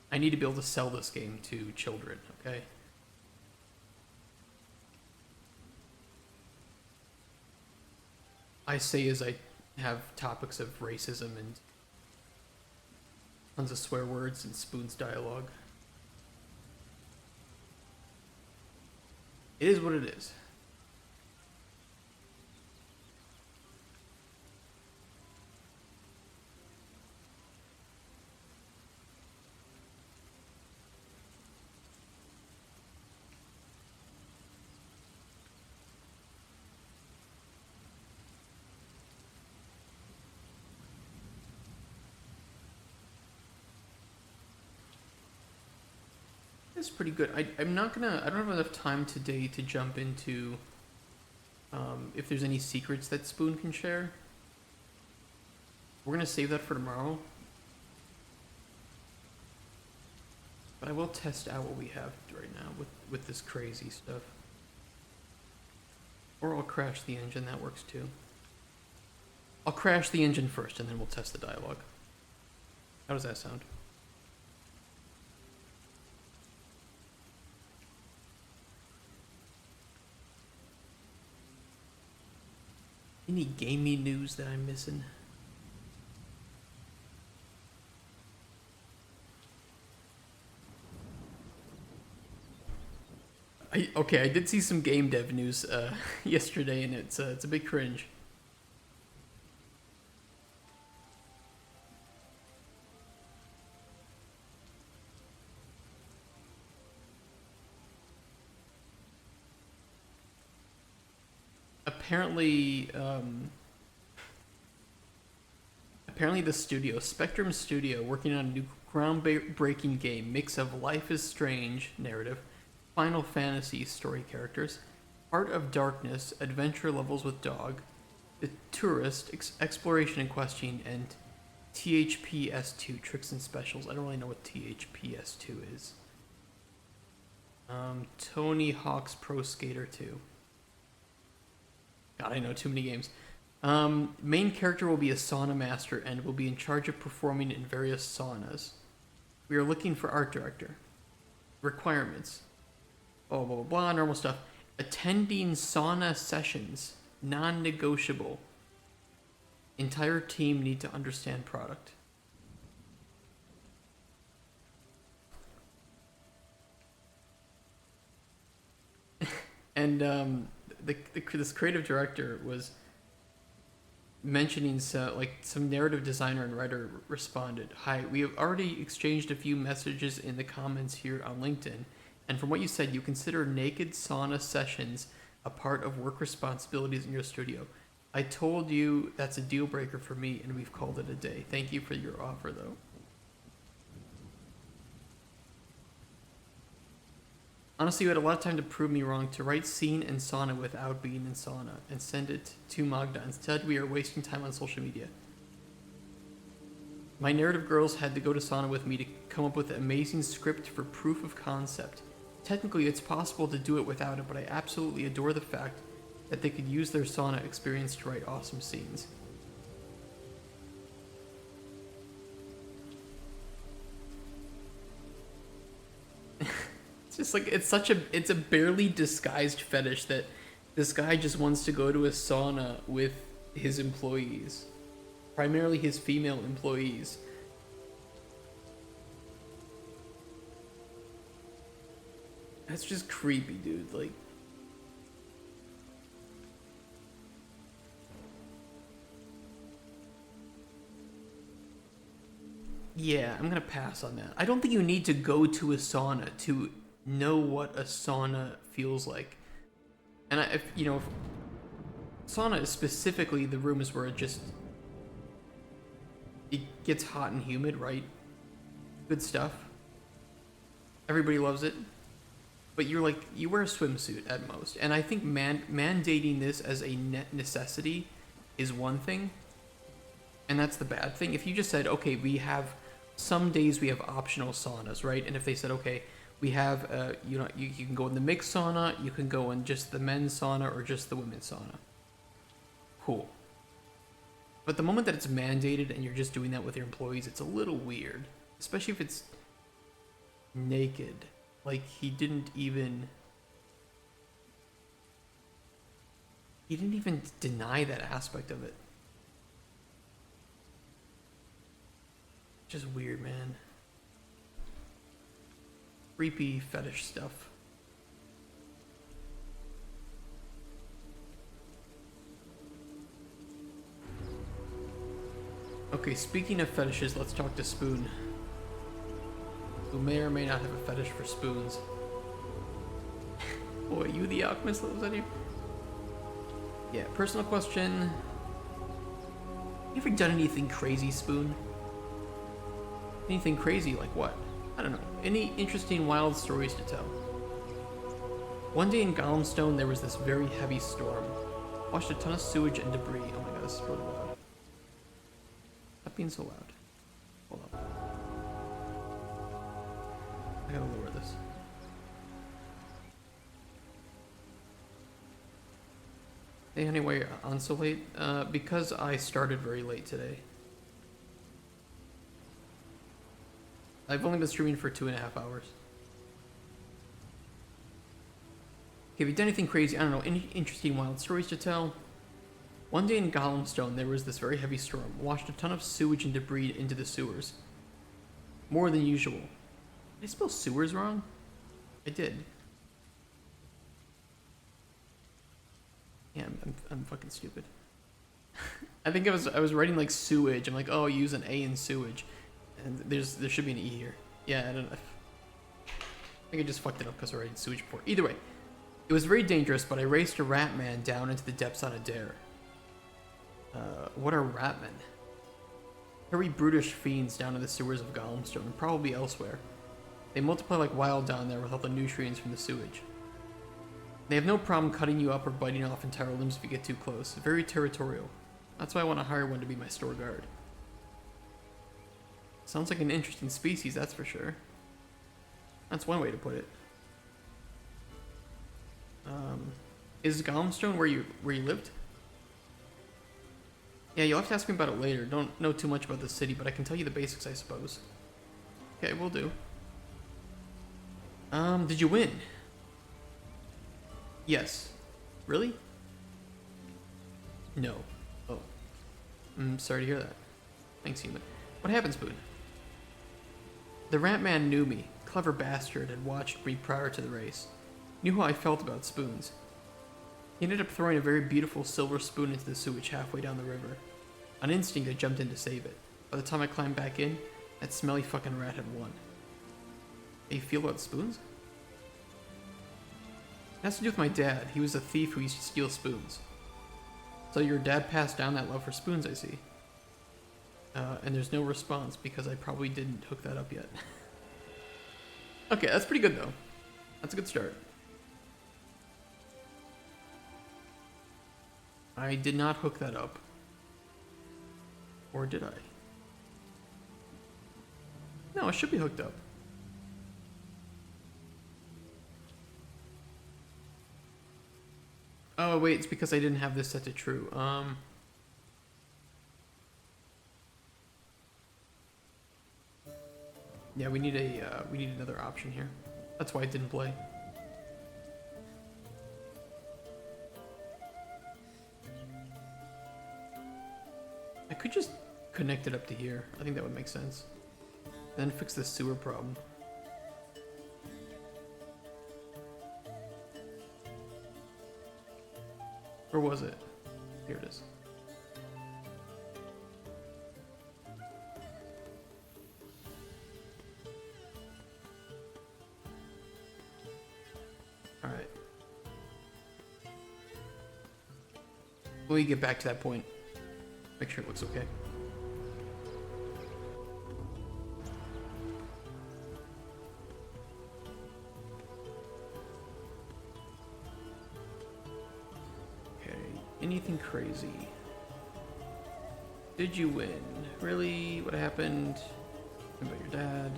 I need to be able to sell this game to children, okay? I say as I have topics of racism and tons of swear words and Spoon's dialogue. It is what it is. It's pretty good. I don't have enough time today to jump into if there's any secrets that Spoon can share. We're gonna save that for tomorrow. But I will test out what we have right now with this crazy stuff. Or I'll crash the engine, that works too. I'll crash the engine first and then we'll test the dialogue. How does that sound? Any gaming news that I'm missing? I did see some game dev news yesterday, and it's a big cringe. Apparently, apparently the studio, Spectrum Studio, working on a new groundbreaking game, mix of Life is Strange narrative, Final Fantasy story characters, Heart of Darkness, adventure levels with dog, The Tourist, exploration and questing, and THPS2, tricks and specials. I don't really know what THPS2 is. Tony Hawk's Pro Skater 2. God, I know too many games. Main character will be a sauna master and will be in charge of performing in various saunas. We are looking for art director. Requirements. Blah, blah, blah, blah, normal stuff. Attending sauna sessions. Non-negotiable. Entire team need to understand product. And this creative director was mentioning some narrative designer and writer responded, "Hi, we have already exchanged a few messages in the comments here on LinkedIn, and from what you said, you consider naked sauna sessions a part of work responsibilities in your studio. I told you that's a deal breaker for me, and we've called it a day. Thank you for your offer, though." Honestly, you had a lot of time to prove me wrong, to write scene and sauna without being in sauna, and send it to Magda. Instead, we are wasting time on social media. My narrative girls had to go to sauna with me to come up with an amazing script for proof of concept. Technically, it's possible to do it without it, but I absolutely adore the fact that they could use their sauna experience to write awesome scenes. Just like it's a barely disguised fetish that this guy just wants to go to a sauna with his employees, primarily his female employees. That's just creepy, dude. Like, yeah, I'm gonna pass on that. I don't think you need to go to a sauna to know what a sauna feels like. And if sauna is specifically the rooms where it gets hot and humid, right? Good stuff. Everybody loves it. But you wear a swimsuit at most. And I think mandating this as a necessity is one thing. And that's the bad thing. If you just said, okay, some days we have optional saunas, right? And if they said, okay, we have, you can go in the mixed sauna, you can go in just the men's sauna or just the women's sauna. Cool. But the moment that it's mandated and you're just doing that with your employees, it's a little weird. Especially if it's naked. Like, he didn't even deny that aspect of it. Just weird, man. Creepy fetish stuff. Okay, speaking of fetishes, let's talk to Spoon, who may or may not have a fetish for spoons. Boy, you the alchemist that lives on you? Yeah, personal question. You ever done anything crazy, Spoon? Anything crazy, like what? I don't know. Any interesting wild stories to tell? One day in Golemstone, there was this very heavy storm. Washed a ton of sewage and debris. Oh my god, this is really loud. Stop being so loud. Hold on. I gotta lower this. Hey, anyway, on so late? Because I started very late today. I've only been streaming for 2.5 hours. Okay, have you done anything crazy? I don't know, any interesting wild stories to tell? One day in Golemstone, there was this very heavy storm. Washed a ton of sewage and debris into the sewers. More than usual. Did I spell sewers wrong? I did. Yeah, I'm fucking stupid. I think I was writing like sewage. I'm like, oh, use an A in sewage. And there should be an E here. Yeah, I don't know. I think I just fucked it up because I writing sewage before. Either way, it was very dangerous, but I raced a rat man down into the depths on a dare. What are rat men? Hairy brutish fiends down in the sewers of Golemstone, and probably elsewhere. They multiply like wild down there with all the nutrients from the sewage. They have no problem cutting you up or biting off entire limbs if you get too close. Very territorial. That's why I want to hire one to be my store guard. Sounds like an interesting species, that's for sure. That's one way to put it. Is Golemstone where you lived? Yeah, you'll have to ask me about it later. Don't know too much about the city, but I can tell you the basics, I suppose. Okay, will do. Did you win? Yes. Really? No. Oh. I'm sorry to hear that. Thanks, human. What happened, Spoon? The Rat Man knew me. Clever bastard had watched me prior to the race. Knew how I felt about spoons. He ended up throwing a very beautiful silver spoon into the sewage halfway down the river. On instinct, I jumped in to save it. By the time I climbed back in, that smelly fucking rat had won. How you feel about spoons? It has to do with my dad. He was a thief who used to steal spoons. So your dad passed down that love for spoons, I see. And there's no response because I probably didn't hook that up yet. Okay, that's pretty good though. That's a good start. I did not hook that up. Or did I? No, it should be hooked up. Oh wait, it's because I didn't have this set to true. Yeah, we need another option here. That's why it didn't play. I could just connect it up to here. I think that would make sense. Then fix the sewer problem. Where was it? Here it is. Alright. When we get back to that point, make sure it looks okay. Anything crazy? Did you win? Really? What happened? What about your dad?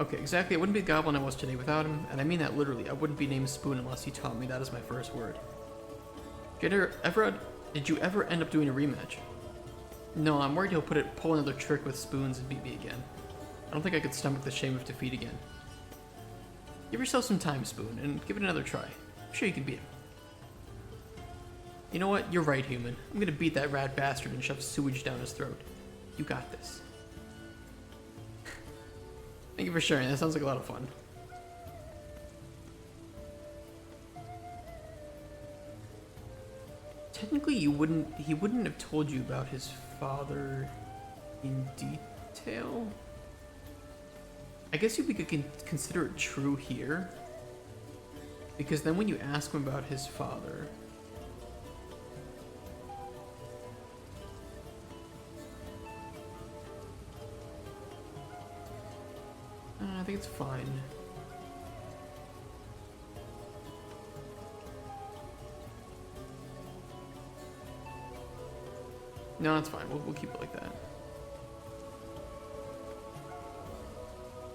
Okay, exactly. I wouldn't be the goblin I was today without him, and I mean that literally. I wouldn't be named Spoon unless he taught me that as my first word. Did you ever end up doing a rematch? No, I'm worried he'll pull another trick with spoons and beat me again. I don't think I could stomach the shame of defeat again. Give yourself some time, Spoon, and give it another try. I'm sure you can beat him. You know what? You're right, human. I'm gonna beat that rat bastard and shove sewage down his throat. You got this. Thank you for sharing. That sounds like a lot of fun. Technically, he wouldn't have told you about his father in detail. I guess we could consider it true here. Because then when you ask him about his father... I think it's fine. No, it's fine. We'll keep it like that.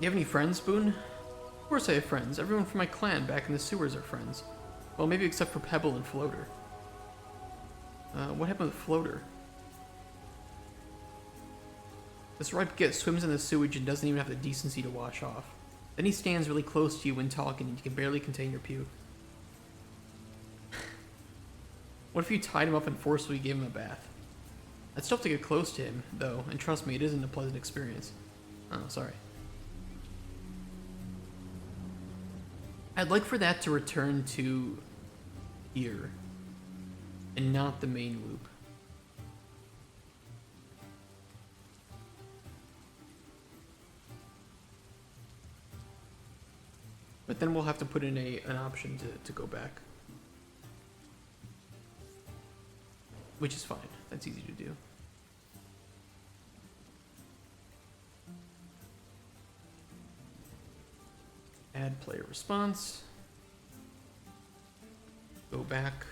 You have any friends, Spoon? Of course I have friends. Everyone from my clan back in the sewers are friends. Well, maybe except for Pebble and Floater. What happened with Floater? This ripe git swims in the sewage and doesn't even have the decency to wash off. Then he stands really close to you when talking and you can barely contain your puke. What if you tied him up and forcefully gave him a bath? It's tough to get close to him, though, and trust me, it isn't a pleasant experience. Oh, sorry. I'd like for that to return to here, and not the main loop. But then we'll have to put in an option to go back. Which is fine. That's easy to do. Add player response. Go back.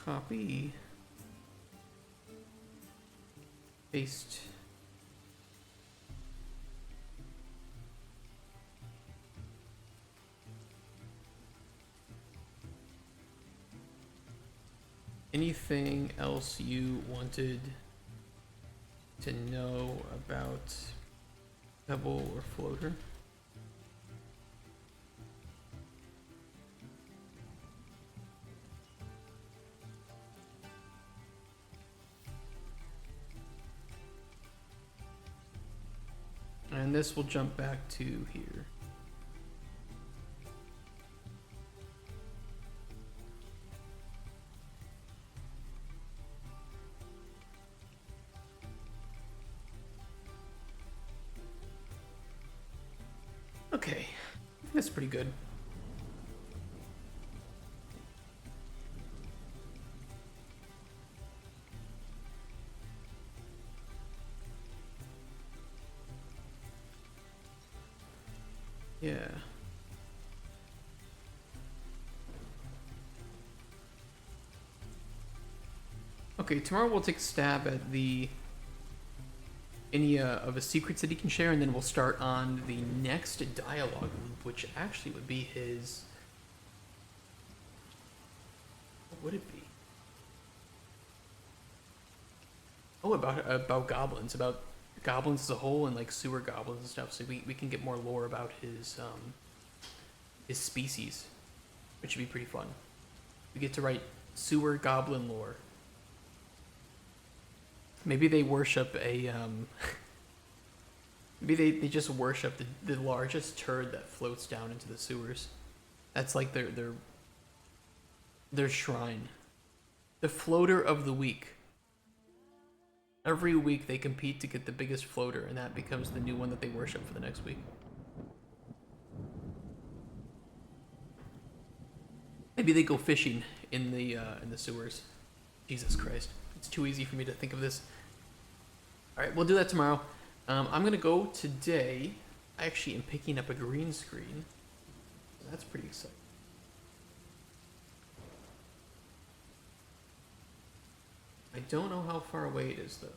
Copy. Paste. Anything else you wanted to know about Pebble or Floater? And this will jump back to here. Okay, that's pretty good. Yeah. Okay, tomorrow we'll take a stab at any of the secrets that he can share, and then we'll start on the next dialogue loop, which actually would be his. What would it be? Oh, about goblins, about goblins as a whole, and like sewer goblins and stuff. So we can get more lore about his species, which would be pretty fun. We get to write sewer goblin lore. Maybe they worship a maybe they just worship the largest turd that floats down into the sewers. That's like their shrine. The floater of the week. Every week they compete to get the biggest floater, and that becomes the new one that they worship for the next week. Maybe they go fishing in the sewers. Jesus Christ. It's too easy for me to think of this. Alright, we'll do that tomorrow. I'm going to go today. I actually am picking up a green screen. That's pretty exciting. I don't know how far away it is, though.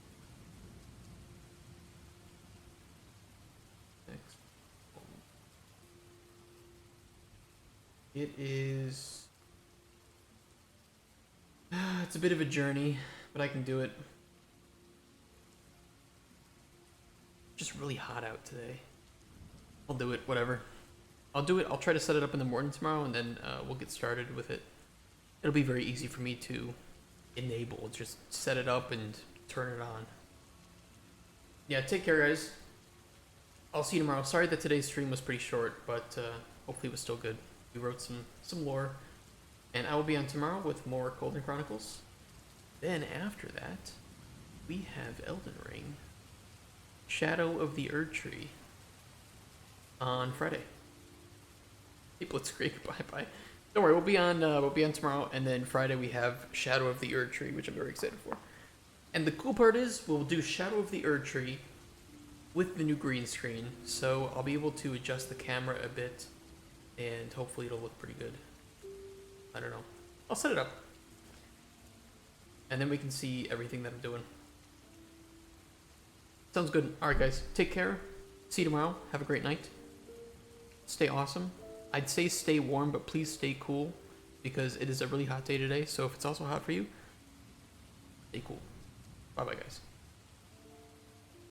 Next. It is... It's a bit of a journey, but I can do it. Just really hot out today. I'll do it, whatever. I'll do it. I'll try to set it up in the morning tomorrow, and then we'll get started with it. It'll be very easy for me to enable. Just set it up and turn it on. Yeah, take care, guys. I'll see you tomorrow. Sorry that today's stream was pretty short, but hopefully it was still good. We wrote some lore. And I will be on tomorrow with more Cauldron Chronicles. Then after that, we have Elden Ring, Shadow of the Erd Tree on Friday. Hey, Blitzkrieg, bye. Don't worry, we'll be on tomorrow, and then Friday we have Shadow of the Erd Tree, which I'm very excited for. And the cool part is we'll do Shadow of the Erd Tree with the new green screen, so I'll be able to adjust the camera a bit, and hopefully it'll look pretty good. I don't know. I'll set it up. And then we can see everything that I'm doing. Sounds good. Alright guys, take care. See you tomorrow. Have a great night. Stay awesome. I'd say stay warm, but please stay cool, because it is a really hot day today, so if it's also hot for you, stay cool. Bye bye guys.